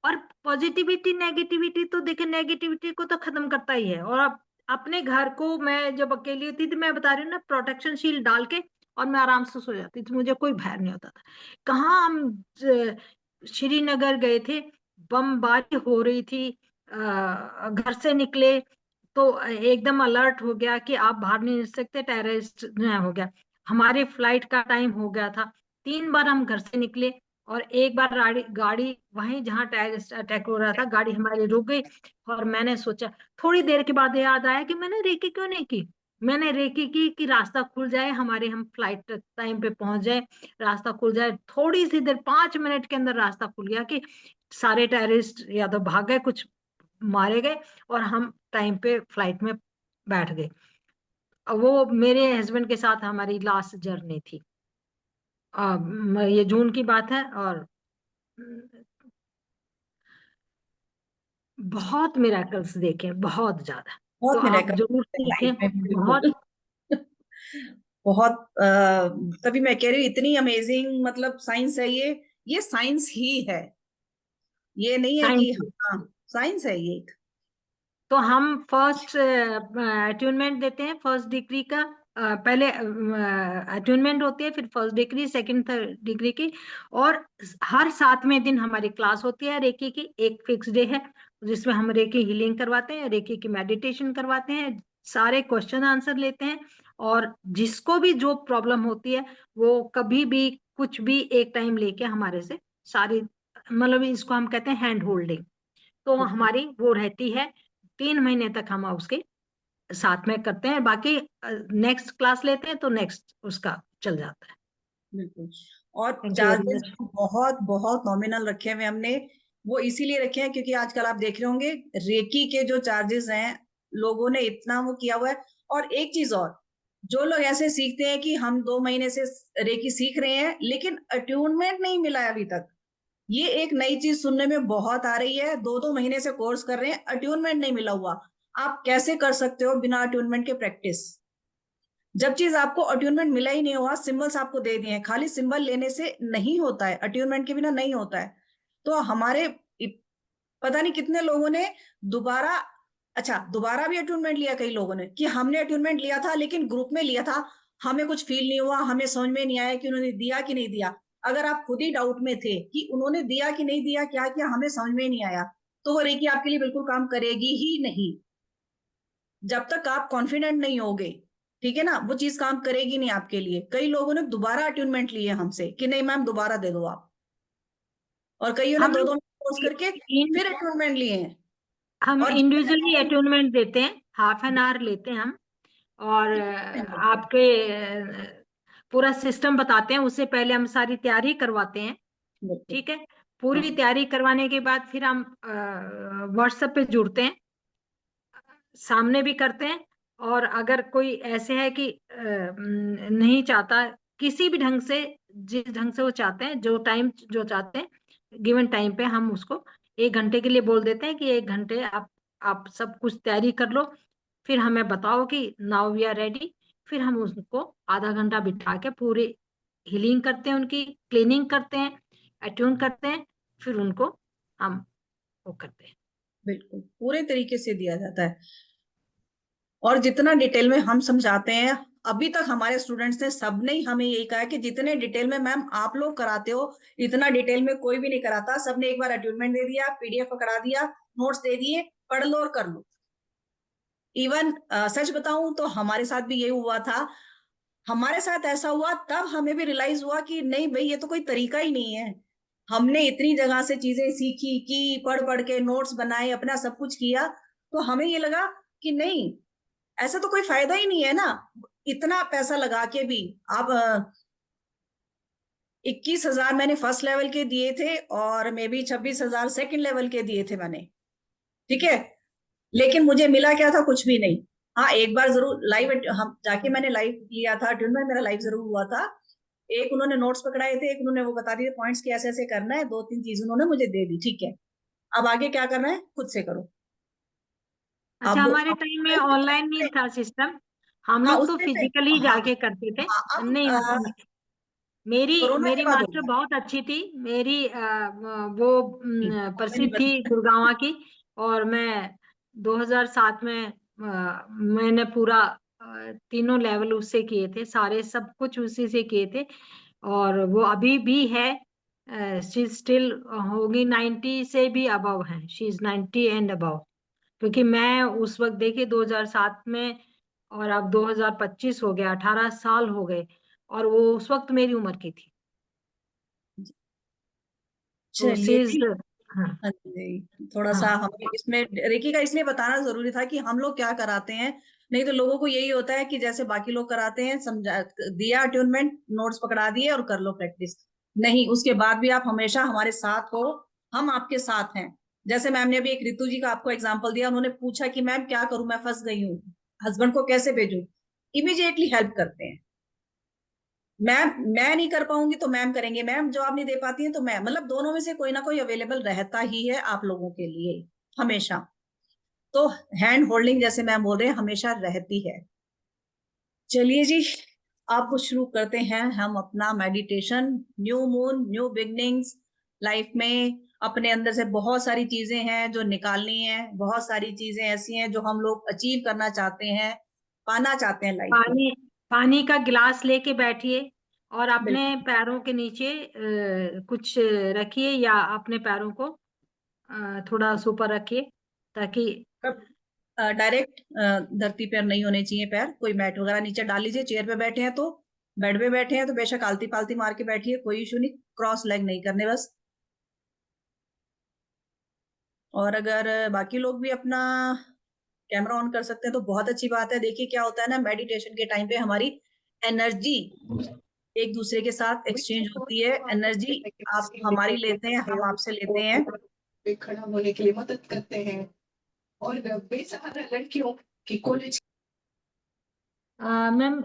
और पॉजिटिविटी नेगेटिविटी तो देखिए, नेगेटिविटी को तो खत्म करता ही है। और अब अपने घर को, मैं जब अकेली होती थी, मैं बता रही हूँ ना, प्रोटेक्शन शील्ड डाल के और मैं आराम से सो जाती थी, मुझे कोई भय नहीं होता था। कहाँ हम श्रीनगर गए थे, बमबारी हो रही थी, घर से निकले तो एकदम अलर्ट हो गया कि आप बाहर नहीं निकल सकते, टेररिस्ट हो गया। हमारे फ्लाइट का टाइम हो गया था, 3 बार हम घर से निकले, और एक बार गाड़ी गाड़ी वहीं जहां टेररिस्ट अटैक हो रहा था, गाड़ी हमारी रुक गई। और मैंने सोचा, थोड़ी देर के बाद याद आया कि मैंने रेकी क्यों नहीं की। मैंने रेकी की कि रास्ता खुल जाए, हम फ्लाइट टाइम पे पहुंच जाए, रास्ता खुल जाए। थोड़ी सी देर, 5 मिनट के अंदर रास्ता खुल गया कि सारे टेररिस्ट या तो भाग गए, कुछ मारे गए, और हम टाइम पे फ्लाइट में बैठ गए। वो मेरे हस्बैंड के साथ हमारी लास्ट जर्नी थी। ये जून की बात है, और बहुत मिराकल्स देखे, बहुत ज्यादा। तो बहुत आप मिरेकल जरूर सीखें। लाइफ में, बहुत। बिल्कुल। बहुत तभी मैं कह रही हूँ इतनी अमेजिंग, मतलब साइंस है ये साइंस ही है, ये नहीं है कि, साइंस। हाँ साइंस है ये एक। तो हम फर्स्ट अट्यूनमेंट देते हैं, फर्स्ट डिग्री का। पहले अट्यूनमेंट होती है, फिर first degree, second, third degree की। और हर 7वें दिन हमारी क्लास होती है रेकी की, एक फिक्स डे है जिसमें हम रेकी हीलिंग करवाते हैं, रेकी की मेडिटेशन करवाते हैं, सारे क्वेश्चन आंसर लेते हैं। और जिसको भी जो प्रॉब्लम होती है, वो कभी भी कुछ भी एक टाइम लेके हमारे से सारी मतलब इसको हम कहते हैं हैंड होल्डिंग। तो बिल्कुल हमारी वो रहती है, 3 महीने तक हम उसके साथ में करते हैं, बाकी नेक्स्ट क्लास लेते हैं तो नेक्स्ट उसका चल जाता है। बिल्कुल। और thank you very charges much. बहुत बहुत नॉमिनल रखे हुए हमने, वो इसीलिए रखे हैं क्योंकि आजकल आप देख रहे होंगे रेकी के जो चार्जेस हैं, लोगों ने इतना वो किया हुआ है। और एक चीज और, जो लोग ऐसे सीखते हैं कि हम 2 महीने से रेकी सीख रहे हैं लेकिन अट्यूनमेंट नहीं मिला है अभी तक, ये एक नई चीज सुनने में बहुत आ रही है। 2-2 महीने से कोर्स कर रहे हैं, अट्यूनमेंट नहीं मिला हुआ। आप कैसे कर सकते हो बिना अट्यूनमेंट के प्रैक्टिस? जब चीज आपको अट्यूनमेंट मिला ही नहीं हुआ, सिंबल्स आपको दे दिए हैं, खाली सिंबल लेने से नहीं होता है, अट्यूनमेंट के बिना नहीं होता है। तो हमारे पता नहीं कितने लोगों ने दोबारा, अच्छा दोबारा भी अट्यूनमेंट लिया कई लोगों ने, कि हमने अट्यूनमेंट लिया था लेकिन ग्रुप में लिया था, हमें कुछ फील नहीं हुआ, हमें समझ में नहीं आया कि उन्होंने दिया कि नहीं दिया। अगर आप खुद ही डाउट में थे कि उन्होंने दिया कि नहीं दिया, क्या किया, हमें समझ में नहीं आया, तो वो रेकी आपके लिए बिल्कुल काम करेगी ही नहीं। जब तक आप कॉन्फिडेंट नहीं होगे, ठीक है ना, वो चीज काम करेगी नहीं आपके लिए। कई लोगों ने दोबारा अट्यूनमेंट लिए हमसे कि नहीं मैम दोबारा दे दो आप, और कईयों ने हम 2-2 लोग कोर्स करके इन फिर अट्यूनमेंट लिए हैं। हम और इंडिविजुअली अटूनमेंट देते हैं, हाफ एन आवर लेते हैं हम। और आपके पूरा सिस्टम बताते हैं, उससे पहले हम सारी तैयारी करवाते हैं। बिल्कुल। ठीक है, पूरी हाँ तैयारी करवाने के बाद फिर हम व्हाट्सएप पे जुड़ते हैं, सामने भी करते हैं। और अगर कोई ऐसे है कि नहीं चाहता किसी भी ढंग से, जिस ढंग से वो चाहते हैं, जो टाइम जो चाहते हैं, गिवन टाइम पे हम उसको 1 घंटे के लिए बोल देते हैं कि 1 घंटे आप सब कुछ तैयारी कर लो, फिर हमें बताओ कि नाउ वी आर रेडी। फिर हम उसको आधा घंटा बिठा के पूरी हीलिंग करते हैं, उनकी क्लीनिंग करते हैं, अट्यून करते हैं, फिर उनको हम वो करते हैं। बिल्कुल पूरे तरीके से दिया जाता है। और जितना डिटेल में हम समझाते हैं, अभी तक हमारे स्टूडेंट्स ने सबने ही हमें यही कहा है कि जितने डिटेल में मैम आप लोग कराते हो, इतना डिटेल में कोई भी नहीं कराता। सबने एक बार अट्यूनमेंट दे दिया, पीडीएफ पकड़ा दिया, नोट्स दे दिए, पढ़ लो और कर लो। इवन सच बताऊं तो हमारे साथ भी यही हुआ था। हमारे साथ ऐसा हुआ तब हमें भी रियलाइज हुआ कि नहीं भाई, ये तो कोई तरीका ही नहीं है। हमने इतनी जगह से चीजें सीखी की, पढ़ पढ़ के नोट्स बनाए, अपना सब कुछ किया, तो हमें ये लगा कि नहीं, ऐसा तो कोई फायदा ही नहीं है ना। इतना पैसा लगा के भी आप 21,000 मैंने फर्स्ट लेवल के दिए थे, और मे बी 26,000 सेकंड लेवल के दिए थे मैंने, ठीक है। लेकिन मुझे मिला क्या था, कुछ भी नहीं। हाँ एक बार जरूर लाइव हम जाके मैंने लाइव लिया था, ट्यूनमेंट मेरा लाइव जरूर हुआ था। एक उन्होंने नोट्स पकड़ाए थे, एक उन्होंने वो बता दिए पॉइंट्स की ऐसे ऐसे करना है, 2-3 चीज उन्होंने मुझे दे दी, ठीक है, अब आगे क्या करना है खुद से करो। अच्छा, हमारे टाइम में ऑनलाइन नहीं था सिस्टम, हम हाँ लोग उस तो टाइम पे, फिजिकली हाँ जाके करते थे। हाँ अब नहीं, मेरी कोरोना के मेरी बाद हो मास्टर गया। बहुत अच्छी थी। मेरी वो ऑनलाइन ही प्रसिद्ध थी बता। गुड़गांव की। और मैं 2007 में मैंने पूरा तीनों लेवल उससे किए थे, सारे सब कुछ उसी से किए थे। और वो अभी भी है, शी स्टिल होगी 90 से भी अबव है, शी इज 90 एंड अबव। क्योंकि मैं उस वक्त देखिए 2007 में, और अब 2025 हो गया, 18 साल हो गए, और वो उस वक्त मेरी उम्र की थी। तो चलिए शीज, जी। हाँ। हाँ जी, थोड़ा सा हाँ, हमें इसमें रेकी का इसलिए बताना जरूरी था कि हम लोग क्या कराते हैं। नहीं तो लोगों को यही होता है कि जैसे बाकी लोग कराते हैं, समझा दिया अट्यूनमेंट, नोट्स पकड़ा दिए और कर लो प्रैक्टिस। नहीं, उसके बाद भी आप हमेशा हमारे साथ हो, हम आपके साथ हैं। जैसे मैम ने अभी एक रितु जी का आपको एग्जाम्पल दिया, उन्होंने पूछा कि मैम क्या करूं, मैं फंस गई हूँ, हस्बैंड को कैसे भेजूं, इमीडिएटली हेल्प करते हैं। मैम मैं नहीं कर पाऊंगी तो मैम करेंगे, मैम जवाब नहीं दे पाती है तो मैं, मतलब दोनों में से कोई ना कोई अवेलेबल रहता ही है आप लोगों के लिए हमेशा। तो हैंड होल्डिंग जैसे मैम बोल रहे हैं हमेशा रहती है। चलिए जी, आपको शुरू करते हैं हम अपना meditation. New moon, new beginnings. Life में अपने अंदर से बहुत सारी चीजें हैं जो निकालनी है, बहुत सारी चीजें ऐसी हैं जो हम लोग अचीव करना चाहते हैं, पाना चाहते हैं लाइफ में। पानी पानी का गिलास लेके बैठिए, और अपने बिल्कुल। पैरों के नीचे कुछ रखिए, या अपने पैरों को थोड़ा सा ऊपर रखिए, ताकि डायरेक्ट धरती पर नहीं होने चाहिए पैर, कोई मैट वगैरह नीचे डाल लीजिए। चेयर पे बैठे हैं तो, बेड पे बैठे हैं तो बेशक आलती पालती मार के बैठिए, कोई इशू नहीं, क्रॉस लेग नहीं करने बस। और अगर बाकी लोग भी अपना कैमरा ऑन कर सकते हैं तो बहुत अच्छी बात है। देखिए क्या होता है ना, मेडिटेशन के टाइम पे हमारी एनर्जी एक दूसरे के साथ एक्सचेंज होती है। एनर्जी आप हमारी लेते हैं, हम आपसे लेते हैं। पे खड़ा होने के लिए मदद करते हैं और बेसहारा लड़कियों की कॉलेज मैम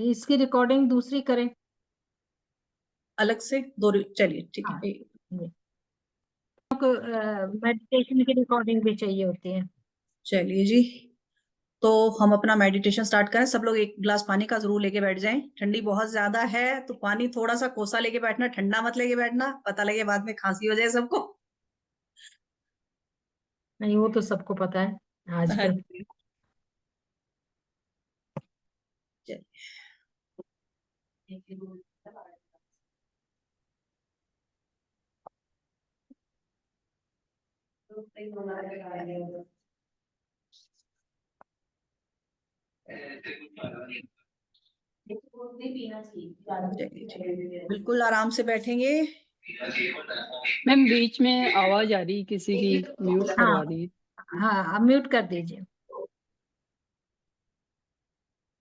इसकी रिकॉर्डिंग दूसरी करें। अलग से चलिए ठीक हाँ, है। मेडिटेशन की रिकॉर्डिंग भी चाहिए होती है। चलिए जी, तो हम अपना मेडिटेशन स्टार्ट करें। सब लोग एक गिलास पानी का जरूर लेके बैठ जाएं। ठंडी बहुत ज्यादा है तो पानी थोड़ा सा कोसा लेके बैठना, ठंडा मत लेके बैठना, पता लगे बाद में खांसी हो जाए सबको। नहीं, वो तो सबको पता है हाँ आजकल। जी, चलिए। चलिए, बिल्कुल आराम से बैठेंगे। मैम बीच में आवाज आ रही किसी की, म्यूट हाँ करवा दी। हाँ, आप म्यूट कर दीजिए।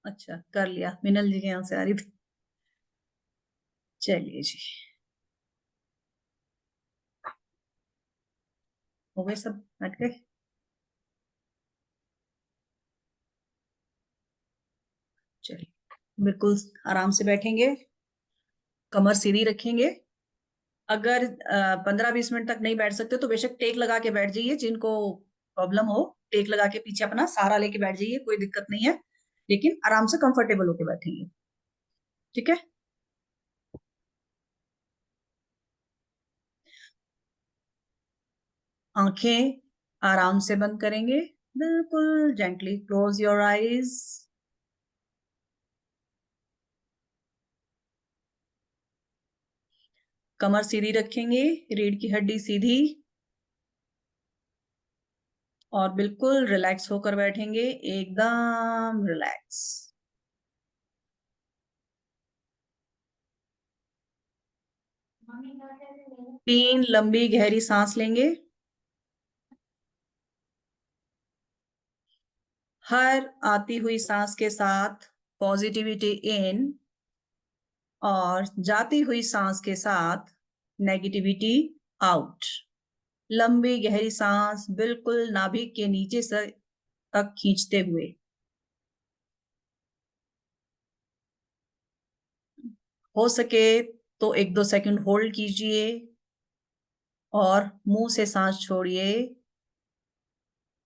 अच्छा कर लिया, मिनल जी के यहाँ से आ रही थी। चलिए जी, हो गए सब बैठ गए। चलिए बिल्कुल आराम से बैठेंगे, कमर सीधी रखेंगे। अगर 15-20 मिनट तक नहीं बैठ सकते तो बेशक टेक लगा के बैठ जाइए। जिनको प्रॉब्लम हो टेक लगा के पीछे अपना सहारा लेके बैठ जाइए, कोई दिक्कत नहीं है, लेकिन आराम से कंफर्टेबल होके बैठेंगे। ठीक है। आंखें आराम से बंद करेंगे, बिल्कुल जेंटली क्लोज योर आईज। कमर सीधी रखेंगे, रीढ़ की हड्डी सीधी, और बिल्कुल रिलैक्स होकर बैठेंगे, एकदम रिलैक्स। 3 लंबी गहरी सांस लेंगे। हर आती हुई सांस के साथ पॉजिटिविटी इन, और जाती हुई सांस के साथ नेगेटिविटी आउट। लंबी गहरी सांस बिल्कुल नाभिक के नीचे से तक खींचते हुए। हो सके तो 1-2 सेकंड होल्ड कीजिए और मुंह से सांस छोड़िए,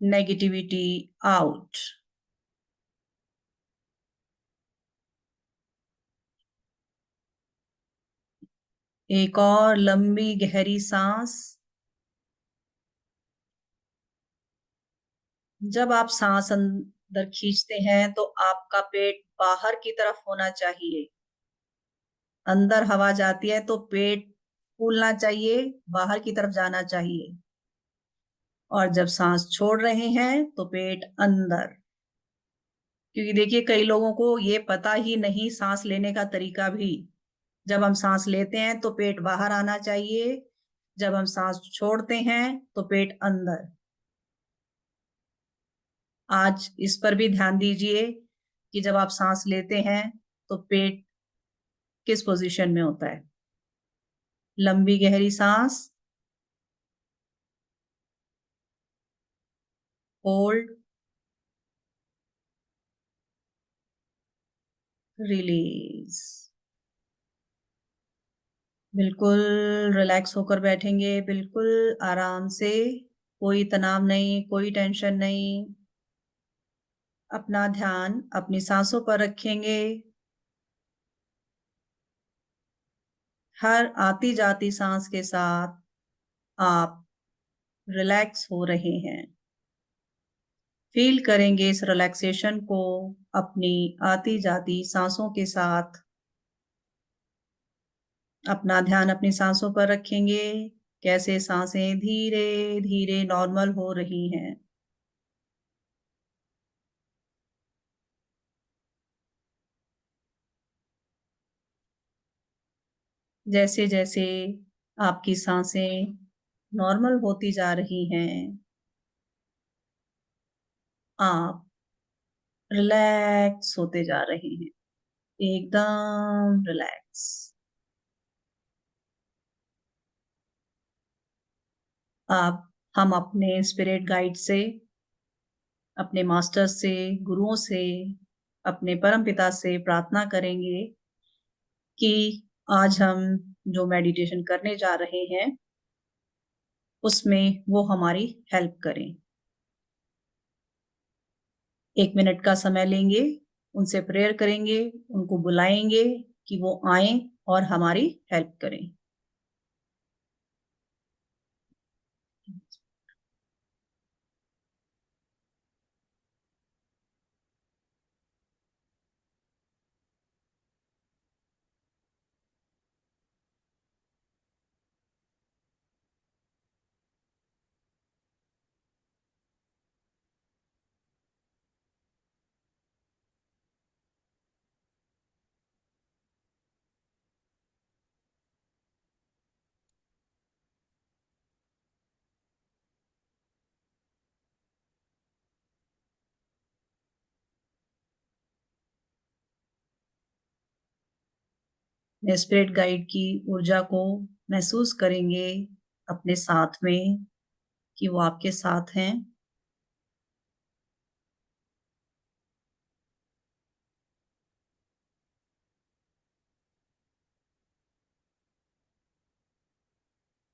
नेगेटिविटी आउट। एक और लंबी गहरी सांस। जब आप सांस अंदर खींचते हैं तो आपका पेट बाहर की तरफ होना चाहिए। अंदर हवा जाती है तो पेट फूलना चाहिए, बाहर की तरफ जाना चाहिए। और जब सांस छोड़ रहे हैं तो पेट अंदर। क्योंकि देखिए कई लोगों को ये पता ही नहीं सांस लेने का तरीका भी। जब हम सांस लेते हैं तो पेट बाहर आना चाहिए, जब हम सांस छोड़ते हैं तो पेट अंदर। आज इस पर भी ध्यान दीजिए कि जब आप सांस लेते हैं तो पेट किस पोजीशन में होता है। लंबी गहरी सांस, होल्ड, रिलीज। बिल्कुल रिलैक्स होकर बैठेंगे, बिल्कुल आराम से, कोई तनाव नहीं, कोई टेंशन नहीं। अपना ध्यान अपनी सांसों पर रखेंगे। हर आती जाती सांस के साथ आप रिलैक्स हो रहे हैं। फील करेंगे इस रिलैक्सेशन को अपनी आती जाती सांसों के साथ। अपना ध्यान अपनी सांसों पर रखेंगे, कैसे सांसें धीरे धीरे नॉर्मल हो रही हैं। जैसे जैसे आपकी सांसें नॉर्मल होती जा रही हैं, आप रिलैक्स होते जा रहे हैं, एकदम रिलैक्स। हम अपने स्पिरिट गाइड से, अपने मास्टर से, गुरुओं से, अपने परम पिता से प्रार्थना करेंगे कि आज हम जो मेडिटेशन करने जा रहे हैं उसमें वो हमारी हेल्प करें। 1 मिनट का समय लेंगे, उनसे प्रेयर करेंगे, उनको बुलाएंगे कि वो आए और हमारी हेल्प करें। स्पिरिट गाइड की ऊर्जा को महसूस करेंगे अपने साथ में कि वो आपके साथ हैं।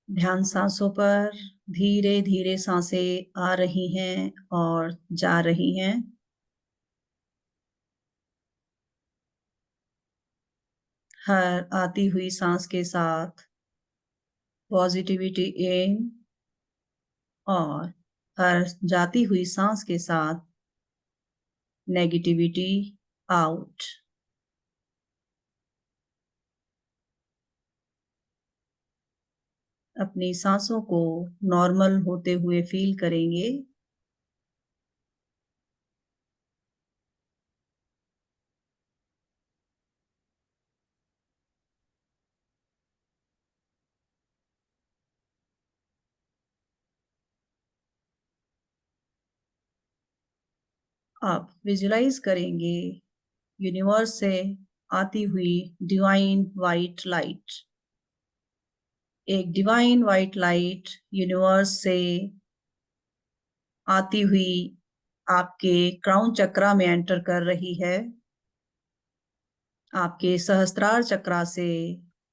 ध्यान सांसों पर, धीरे धीरे सांसें आ रही हैं और जा रही हैं। हर आती हुई सांस के साथ पॉजिटिविटी इन और हर जाती हुई सांस के साथ नेगेटिविटी आउट। अपनी सांसों को नॉर्मल होते हुए फील करेंगे। आप विजुलाइज करेंगे यूनिवर्स से आती हुई डिवाइन वाइट लाइट। एक डिवाइन वाइट लाइट यूनिवर्स से आती हुई आपके क्राउन चक्रा में एंटर कर रही है, आपके सहस्त्रार चक्रा से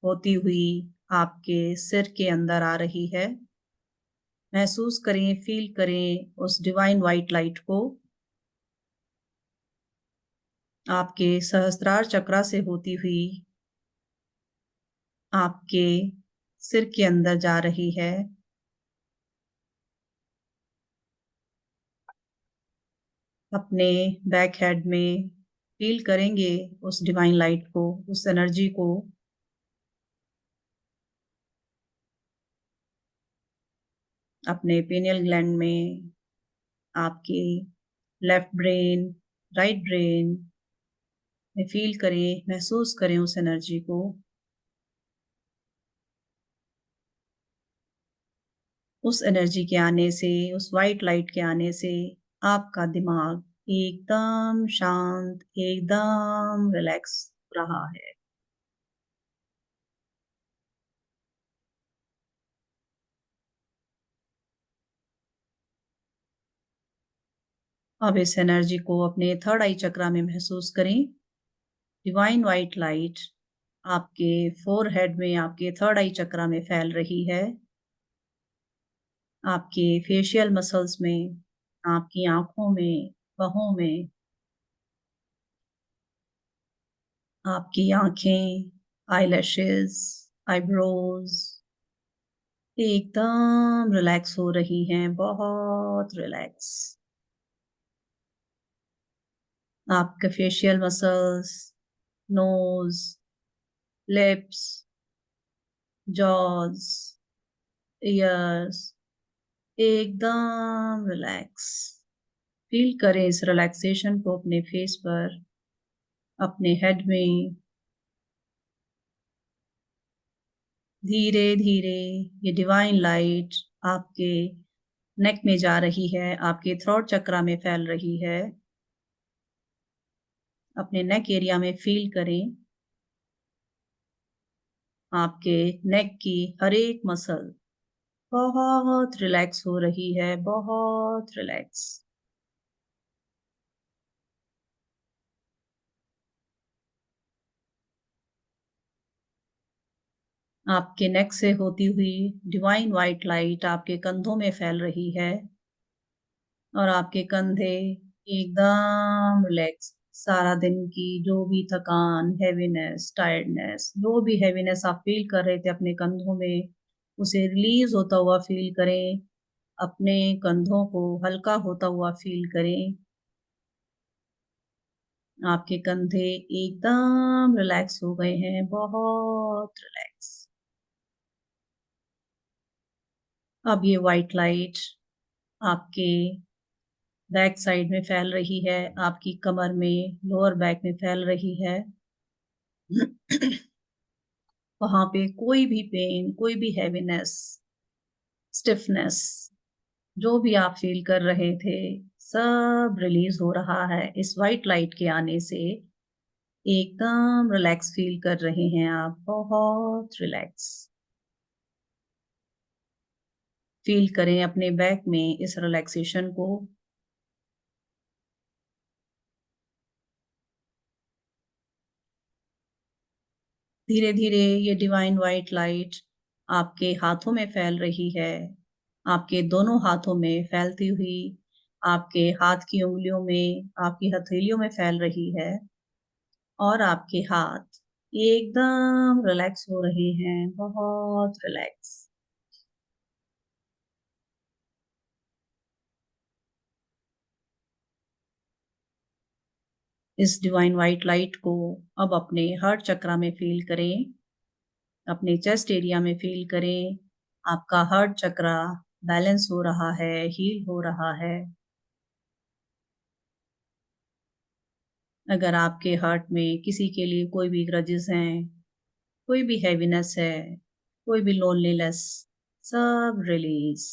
होती हुई आपके सिर के अंदर आ रही है। महसूस करें, फील करें उस डिवाइन वाइट लाइट को। आपके सहस्त्रार चक्रा से होती हुई आपके सिर के अंदर जा रही है। अपने बैक हेड में फील करेंगे उस डिवाइन लाइट को, उस एनर्जी को। अपने पिनियल ग्लैंड में, आपकी लेफ्ट ब्रेन, राइट ब्रेन में फील करें, महसूस करें उस एनर्जी को। उस एनर्जी के आने से, उस वाइट लाइट के आने से आपका दिमाग एकदम शांत, एकदम रिलैक्स रहा है। अब इस एनर्जी को अपने थर्ड आई चक्रा में महसूस करें। डिवाइन वाइट लाइट आपके फोरहेड में, आपके थर्ड आई चक्रा में फैल रही है। आपके फेशियल मसल्स में, आपकी आंखों में, बाहों में। आपकी आंखें, आईलैशेस, आईब्रोज एकदम रिलैक्स हो रही हैं, बहुत रिलैक्स। आपके facial muscles, nose, lips, jaws, ears एकदम रिलैक्स। फील करें इस रिलैक्सेशन को अपने फेस पर, अपने हेड में। धीरे धीरे ये डिवाइन लाइट आपके नेक में जा रही है, आपके थ्रोट चक्रा में फैल रही है। अपने नेक एरिया में फील करें। आपके नेक की हर एक मसल बहुत रिलैक्स हो रही है, बहुत रिलैक्स। आपके नेक से होती हुई डिवाइन व्हाइट लाइट आपके कंधों में फैल रही है और आपके कंधे एकदम रिलैक्स। सारा दिन की जो भी थकान, हैवीनेस, टायर्डनेस, जो भी हैवीनेस आप फील कर रहे थे अपने कंधों में, उसे रिलीज होता हुआ फील करें। अपने कंधों को हल्का होता हुआ फील करें। आपके कंधे एकदम रिलैक्स हो गए हैं, बहुत रिलैक्स। अब ये व्हाइट लाइट आपके बैक साइड में फैल रही है, आपकी कमर में, लोअर बैक में फैल रही है। वहां पे कोई भी पेन, कोई भी हैवीनेस, स्टिफनेस, जो भी आप फील कर रहे थे, सब रिलीज हो रहा है इस वाइट लाइट के आने से। एकदम रिलैक्स फील कर रहे हैं आप, बहुत रिलैक्स। फील करें अपने बैक में इस रिलैक्सेशन को। धीरे धीरे ये डिवाइन व्हाइट लाइट आपके हाथों में फैल रही है। आपके दोनों हाथों में फैलती हुई आपके हाथ की उंगलियों में, आपकी हथेलियों में फैल रही है और आपके हाथ एकदम रिलैक्स हो रहे हैं, बहुत रिलैक्स। इस डिवाइन व्हाइट लाइट को अब अपने हार्ट चक्रा में फील करें, अपने चेस्ट एरिया में फील करें। आपका हार्ट चक्रा बैलेंस हो रहा है, हील हो रहा है। अगर आपके हार्ट में किसी के लिए कोई भी ग्रजेस हैं, कोई भी हैवीनेस है, कोई भी लोनलीनेस, सब रिलीज।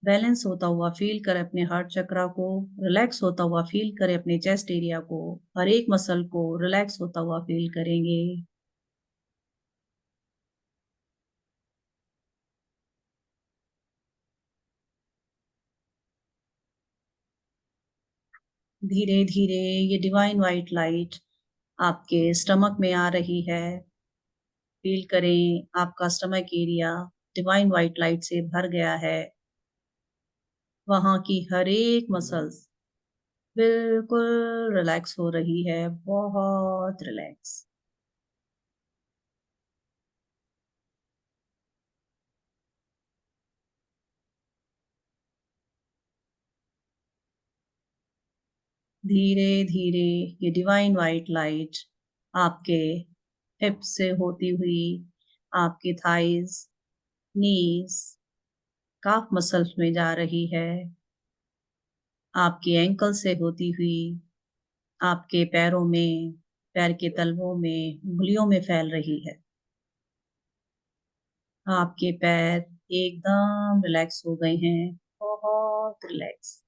बैलेंस होता हुआ फील कर अपने हार्ट चक्रा को, रिलैक्स होता हुआ फील करें अपने चेस्ट एरिया को, हर एक मसल को रिलैक्स होता हुआ फील करेंगे। धीरे धीरे ये डिवाइन व्हाइट लाइट आपके स्टमक में आ रही है। फील करें आपका stomach area divine white light से भर गया है। वहां की हर एक मसल्स बिल्कुल रिलैक्स हो रही है, बहुत रिलैक्स। धीरे धीरे ये डिवाइन व्हाइट लाइट आपके हिप से होती हुई आपके थाइज, नीज, काफ मसल्स में जा रही है। आपके एंकल से होती हुई आपके पैरों में, पैर के तलवों में, उंगलियों में फैल रही है। आपके पैर एकदम रिलैक्स हो गए हैं, बहुत रिलैक्स।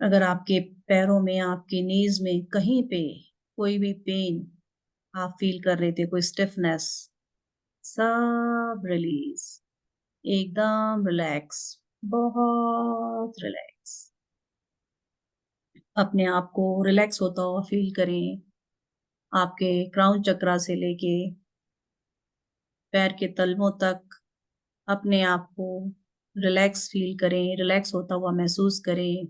अगर आपके पैरों में, आपके नीज में कहीं पे कोई भी पेन आप फील कर रहे थे, कोई स्टिफनेस, सब रिलीज। एकदम रिलैक्स, बहुत रिलैक्स। अपने आप को रिलैक्स होता हुआ फील करें। आपके क्राउन चक्रा से लेके पैर के तलवों तक अपने आप को रिलैक्स फील करें, रिलैक्स होता हुआ महसूस करें।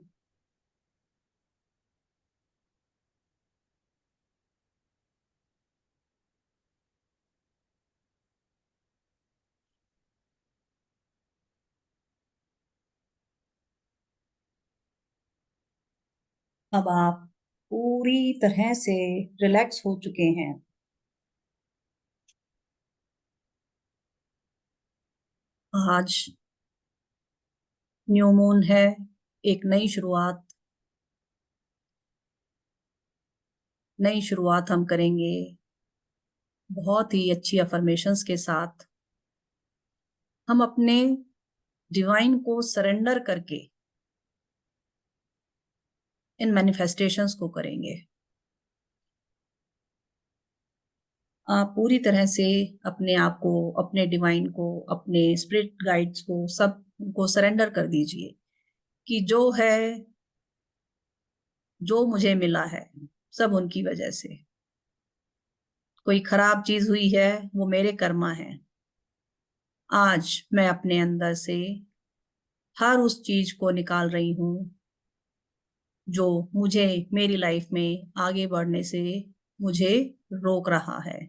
अब आप पूरी तरह से रिलैक्स हो चुके हैं। आज न्यू मून है, एक नई शुरुआत। नई शुरुआत हम करेंगे बहुत ही अच्छी अफर्मेशंस के साथ। हम अपने डिवाइन को सरेंडर करके इन मैनिफेस्टेशंस को करेंगे। आप पूरी तरह से अपने आप को, अपने डिवाइन को, अपने स्पिरिट गाइड्स को, सब को सरेंडर कर दीजिए कि जो है, जो मुझे मिला है, सब उनकी वजह से। कोई खराब चीज हुई है, वो मेरे कर्मा है। आज मैं अपने अंदर से हर उस चीज को निकाल रही हूं जो मुझे मेरी लाइफ में आगे बढ़ने से मुझे रोक रहा है।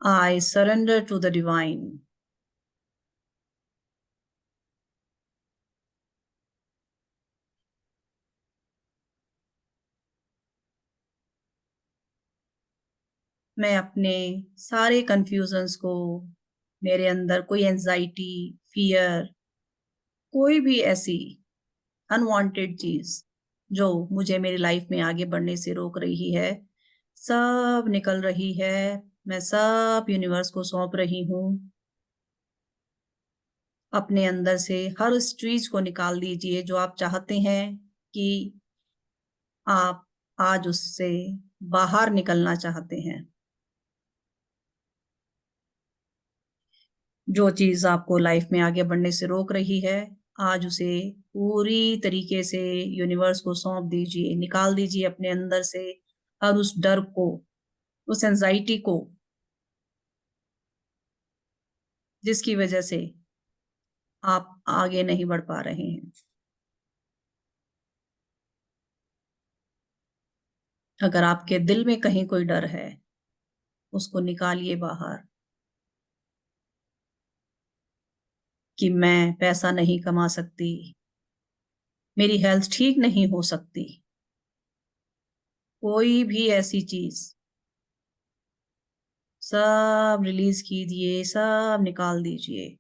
I surrender to the divine. मैं अपने सारे कंफ्यूजन्स को, मेरे अंदर कोई एंजाइटी, फियर, कोई भी ऐसी अनवांटेड चीज जो मुझे मेरी लाइफ में आगे बढ़ने से रोक रही है, सब निकल रही है। मैं सब यूनिवर्स को सौंप रही हूँ। अपने अंदर से हर उस चीज को निकाल दीजिए जो आप चाहते हैं कि आप आज उससे बाहर निकलना चाहते हैं। जो चीज आपको लाइफ में आगे बढ़ने से रोक रही है, आज उसे पूरी तरीके से यूनिवर्स को सौंप दीजिए, निकाल दीजिए अपने अंदर से हर उस डर को, उस एंजाइटी को, जिसकी वजह से आप आगे नहीं बढ़ पा रहे हैं। अगर आपके दिल में कहीं कोई डर है, उसको निकालिए बाहर कि मैं पैसा नहीं कमा सकती, मेरी हेल्थ ठीक नहीं हो सकती, कोई भी ऐसी चीज, सब रिलीज कीजिए, सब निकाल दीजिए।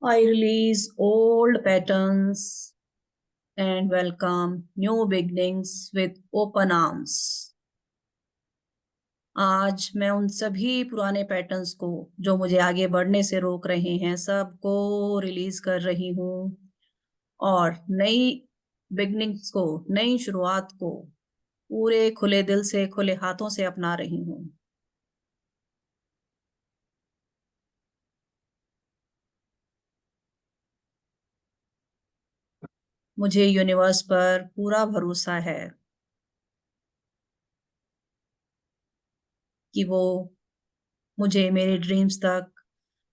I release old patterns and welcome new beginnings with open arms. आज मैं उन सभी पुराने पैटर्न्स को जो मुझे आगे बढ़ने से रोक रहे हैं, सबको रिलीज कर रही हूँ और नई बिगनिंग्स को, नई शुरुआत को पूरे खुले दिल से, खुले हाथों से अपना रही हूँ। मुझे यूनिवर्स पर पूरा भरोसा है कि वो मुझे मेरे ड्रीम्स तक,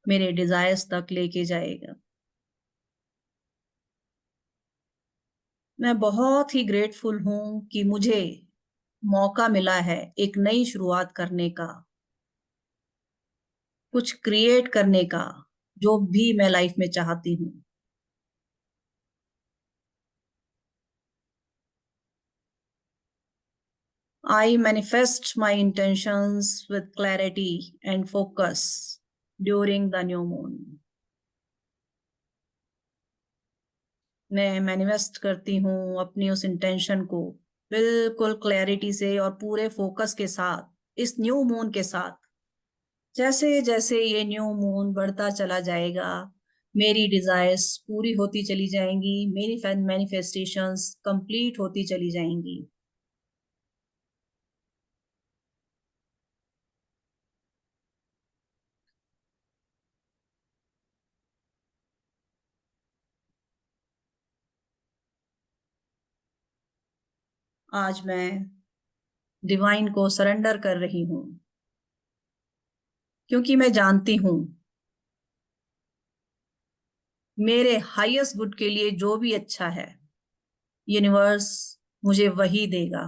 मेरे डिजायर्स तक लेके जाएगा। मैं बहुत ही ग्रेटफुल हूं कि मुझे मौका मिला है एक नई शुरुआत करने का, कुछ क्रिएट करने का, जो भी मैं लाइफ में चाहती हूँ। I manifest my intentions with clarity and focus during the new moon. मैं मैनिफेस्ट करती हूँ अपनी उस इंटेंशन को बिल्कुल क्लैरिटी से और पूरे फोकस के साथ, इस न्यू मून के साथ। जैसे जैसे ये न्यू मून बढ़ता चला जाएगा, मेरी डिजायर्स पूरी होती चली जाएंगी, मेरी मैनिफेस्टेशंस कंप्लीट होती चली जाएंगी। आज मैं डिवाइन को सरेंडर कर रही हूँ क्योंकि मैं जानती हूँ मेरे हाईएस्ट गुड के लिए जो भी अच्छा है, यूनिवर्स मुझे वही देगा।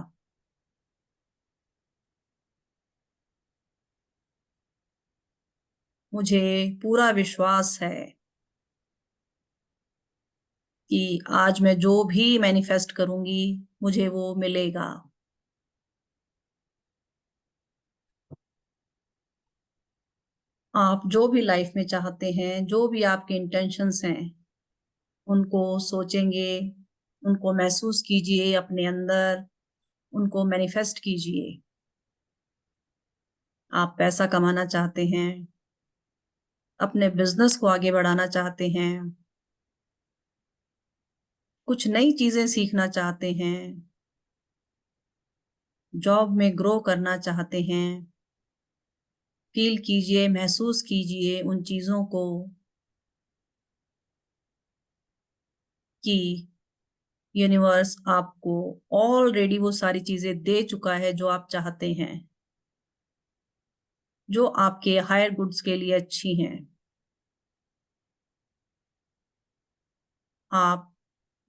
मुझे पूरा विश्वास है कि आज मैं जो भी मैनिफेस्ट करूंगी, मुझे वो मिलेगा। आप जो भी लाइफ में चाहते हैं, जो भी आपके इंटेंशंस हैं, उनको सोचेंगे, उनको महसूस कीजिए अपने अंदर, उनको मैनिफेस्ट कीजिए। आप पैसा कमाना चाहते हैं, अपने बिजनेस को आगे बढ़ाना चाहते हैं, कुछ नई चीजें सीखना चाहते हैं, जॉब में ग्रो करना चाहते हैं, फील कीजिए, महसूस कीजिए उन चीजों को कि यूनिवर्स आपको ऑलरेडी वो सारी चीजें दे चुका है जो आप चाहते हैं, जो आपके हायर गुड्स के लिए अच्छी हैं। आप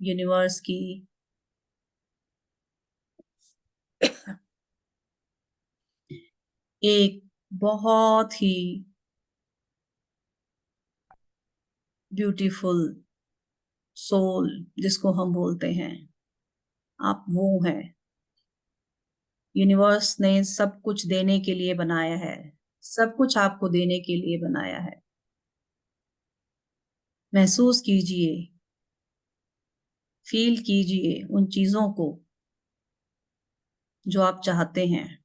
यूनिवर्स की एक बहुत ही ब्यूटीफुल सोल, जिसको हम बोलते हैं, आप वो हैं। यूनिवर्स ने सब कुछ देने के लिए बनाया है, सब कुछ आपको देने के लिए बनाया है। महसूस कीजिए, फील कीजिए उन चीजों को जो आप चाहते हैं।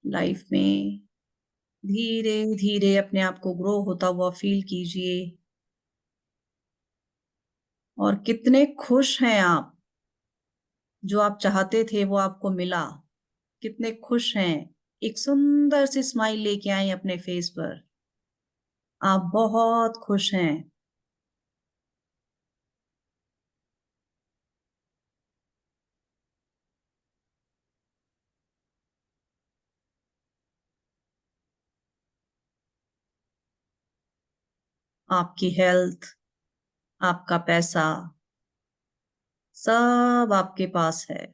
लाइफ में धीरे धीरे अपने आप को ग्रो होता हुआ फील कीजिए, और कितने खुश हैं आप, जो आप चाहते थे वो आपको मिला। कितने खुश हैं, एक सुंदर सी स्माइल लेके आए अपने फेस पर। आप बहुत खुश हैं। आपकी हेल्थ, आपका पैसा, सब आपके पास है।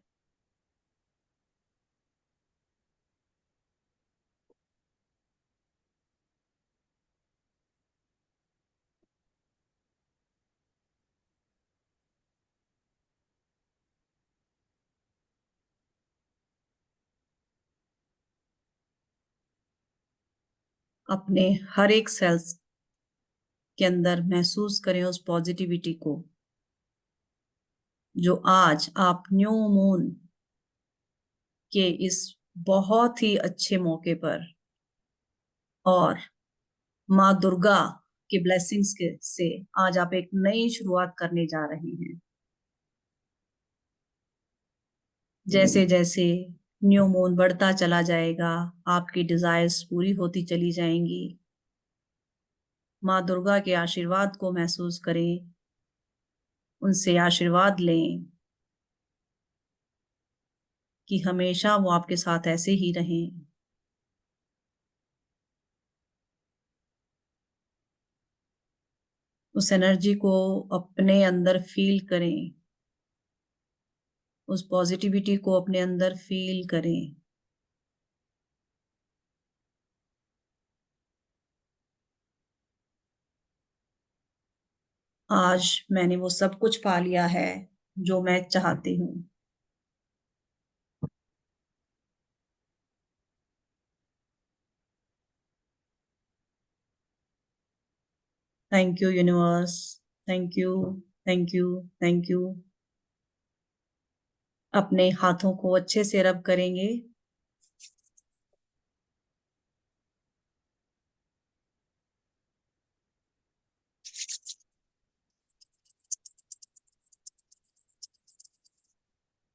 अपने हर एक सेल्स के अंदर महसूस करें उस पॉजिटिविटी को, जो आज आप न्यू मून के इस बहुत ही अच्छे मौके पर और माँ दुर्गा के ब्लेसिंग्स के से आज आप एक नई शुरुआत करने जा रहे हैं। जैसे जैसे न्यू मून बढ़ता चला जाएगा, आपकी डिजायर्स पूरी होती चली जाएंगी। माँ दुर्गा के आशीर्वाद को महसूस करें, उनसे आशीर्वाद लें कि हमेशा वो आपके साथ ऐसे ही रहें। उस एनर्जी को अपने अंदर फील करें, उस पॉजिटिविटी को अपने अंदर फील करें। आज मैंने वो सब कुछ पा लिया है जो मैं चाहती हूँ। Thank you universe, thank you, thank you, thank you. अपने हाथों को अच्छे से रब करेंगे।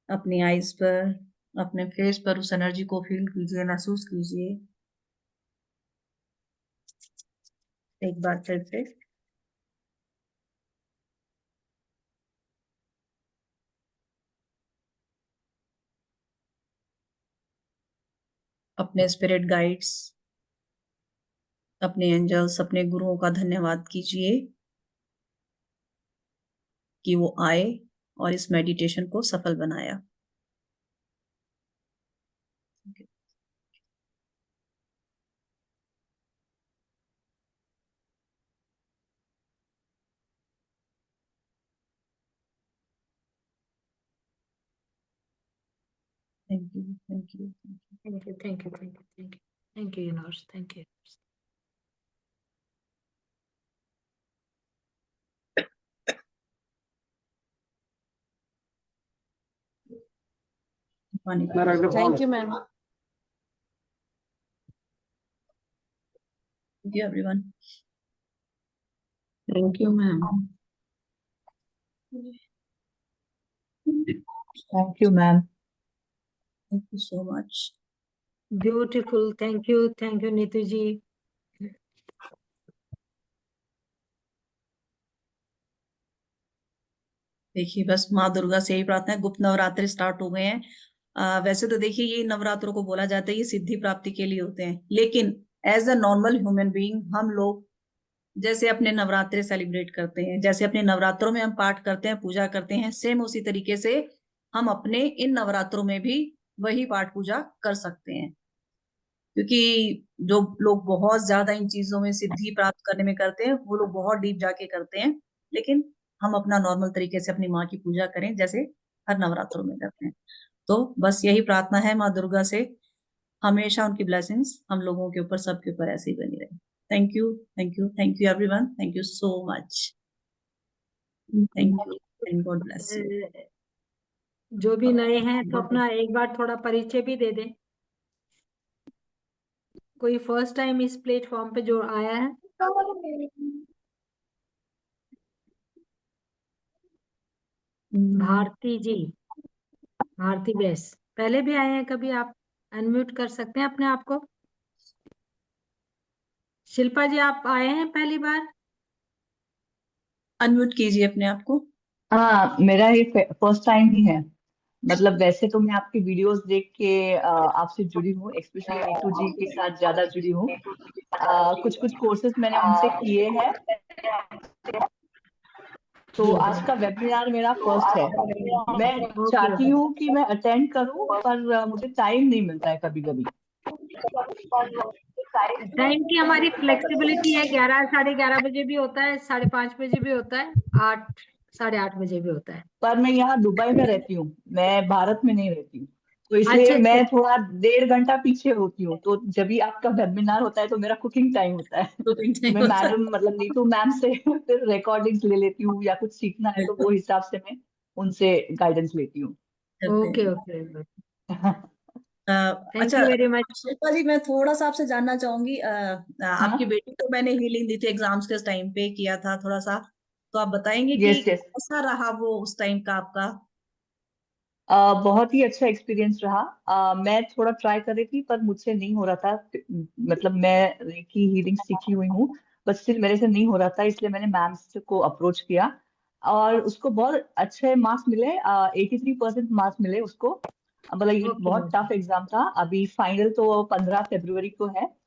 अपनी आईज पर, अपने फेस पर उस एनर्जी को फील कीजिए, महसूस कीजिए। एक बार फिर से अपने स्पिरिट गाइड्स, अपने एंजल्स, अपने गुरुओं का धन्यवाद कीजिए कि वो आए और इस मेडिटेशन को सफल बनाया। Thank you, thank you, thank you, thank you, thank you, thank you, thank you universe, thank you. Thank you ma'am. Thank you everyone. Thank you ma'am. Thank you ma'am. Thank you so much. Beautiful, thank you Neetu ji. देखिए बस माँ दुर्गा से यही प्रार्थना है, गुप्त Navratri start हो गए हैं। वैसे तो देखिए ये नवरात्रों को बोला जाता है ये सिद्धि प्राप्ति के लिए होते हैं, लेकिन as a normal human being हम लोग जैसे अपने नवरात्रे सेलिब्रेट करते हैं, जैसे अपने नवरात्रों में हम पाठ करते हैं, पूजा करते हैं, सेम उसी तरीके से हम अपने इन नवरात्रों में भी वही पाठ पूजा कर सकते हैं। क्योंकि जो लोग बहुत ज्यादा इन चीजों में सिद्धि प्राप्त करने में करते हैं वो लोग बहुत डीप जाके करते हैं, लेकिन हम अपना नॉर्मल तरीके से अपनी माँ की पूजा करें जैसे हर नवरात्रों में करते हैं। तो बस यही प्रार्थना है माँ दुर्गा से, हमेशा उनकी ब्लेसिंग्स हम लोगों के ऊपर, सबके ऊपर ऐसे ही बनी रहे। Thank you, thank you, thank you everyone, thank you so much, thank you and God bless you. जो भी नए हैं तो अपना एक बार थोड़ा परिचय भी दे दें। कोई फर्स्ट टाइम इस प्लेटफॉर्म पे जो आया है? भारती जी, भारती बेस पहले भी आए हैं कभी? आप अनम्यूट कर सकते हैं अपने आप को। शिल्पा जी आप आए हैं पहली बार? अनम्यूट कीजिए अपने आप को। हाँ, मेरा ये फर्स्ट टाइम ही है। मतलब वैसे तो मैं आपकी वीडियोस देख के आपसे जुड़ी हूँ, स्पेशली नीतू जी के साथ ज्यादा जुड़ी हूँ। कुछ कुछ कोर्सेज मैंने उनसे किए हैं, तो आज का वेबिनार मेरा फर्स्ट है। मैं चाहती हूँ कि मैं अटेंड करूँ, पर मुझे टाइम नहीं मिलता है कभी कभी। टाइम की हमारी फ्लेक्सिबिलिटी है, 11 साढ़े 11 बजे भी होता है, 5:30 बजे भी होता है, 8 साढ़े 8 बजे भी होता है। पर मैं यहाँ दुबई में रहती हूँ, मैं भारत में नहीं रहती हूँ, तो इसलिए अच्छा अच्छा, मैं थोड़ा 1.5 घंटा पीछे होती हूँ। तो जब भी आपका वेबिनार होता है तो मेरा कुकिंग टाइम होता है। तो तो मैं मैडम मतलब नीतू मैम से फिर रिकॉर्डिंग्स ले लेती हूँ, या कुछ सीखना है तो वो हिसाब से मैं उनसे गाइडेंस लेती हूँ। ओके ओके, थैंक अच्छा यू वेरी मच। शिल्पा जी, मैं थोड़ा सा आपसे जानना चाहूंगी, आपकी हाँ, बेटी को मैंने हीलिंग दी थी, एग्जाम्स के टाइम पे किया था थोड़ा सा, तो आप बताएंगे कि यस यस। कैसा रहा वो उस टाइम का आपका? बहुत ही अच्छा एक्सपीरियंस रहा। मैं थोड़ा ट्राई कर रही थी पर मुझसे नहीं हो रहा था। मतलब मैं रेकी हीलिंग सीखी हुई हूँ, बट स्टिल मेरे से नहीं हो रहा था, इसलिए मैंने मैम को अप्रोच किया और उसको बहुत अच्छे मार्क्स मिले। 83% मार्क्स मिले उसको। मतलब ये ओके बहुत टफ एग्जाम था। अभी फाइनल तो 15 फरवरी को है।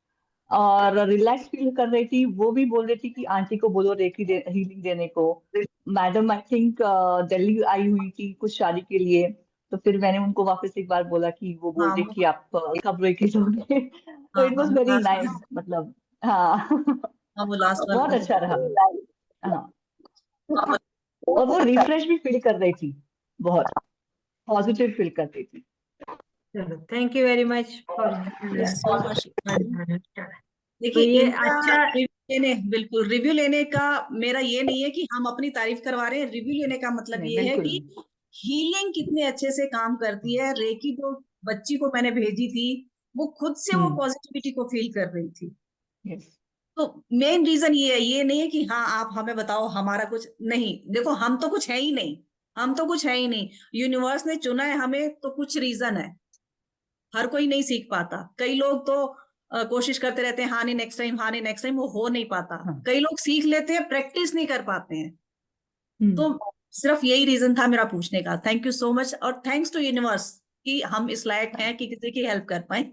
और रिलैक्स फील कर रही थी, वो भी बोल रही थी कि आंटी को बोलो रेकी हीलिंग देने को। मैडम आई थिंक दिल्ली आई हुई थी कुछ शादी के लिए, तो फिर मैंने उनको वापस एक बार बोला कि वो बोल हाँ रही वो, कि आप कब रेकी दोगे। तो हाँ इट हाँ वाज वो वेरी लास्ट, नाइस, मतलब। हाँ। हाँ वो लास्ट वाला बहुत तो अच्छा रहा। बहुत, हाँ, और वो रिफ्रेश भी फील कर रही थी, बहुत पॉजिटिव फील कर रही थी। चलो, thank you very much for. So much. तो देखिए ये इनका अच्छा, रिव्यू लेने, बिल्कुल रिव्यू लेने का मेरा ये नहीं है कि हम अपनी तारीफ करवा रहे हैं, रिव्यू लेने का मतलब नहीं, ये है बिल्कुल कि हीलिंग कितने अच्छे से काम करती है। रेकी जो बच्ची को मैंने भेजी थी वो खुद से वो नहीं। पॉजिटिविटी को फील कर रही थी। यस। तो मेन रीजन ये है, ये नहीं है कि हाँ आप हमें बताओ हमारा कुछ नहीं, देखो हम तो कुछ है ही नहीं, हम तो कुछ है ही नहीं, यूनिवर्स ने चुना है हमें तो कुछ रीजन है। हर कोई नहीं सीख पाता, कई लोग तो कोशिश करते रहते हैं, हाँ नहीं नेक्स्ट टाइम, हाँ नहीं नेक्स्ट टाइम, वो हो नहीं पाता। हाँ। कई लोग सीख लेते हैं, प्रैक्टिस नहीं कर पाते हैं। हम्म। तो सिर्फ यही रीजन था मेरा पूछने का। थैंक यू सो मच, और थैंक्स टू यूनिवर्स कि हम इस लायक हैं कि किसी की हेल्प कर पाए।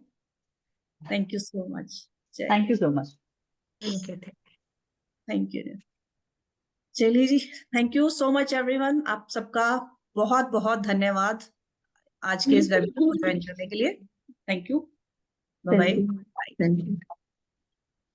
Thank you so much. Thank चलिए, you so much. Thank you. Thank you. चलिए जी, thank you so much everyone, आप सबका बहुत बहुत धन्यवाद आज के इस वेबिनार को ज्वाइन करने के लिए। Thank you, bye thank bye. You. Thank you.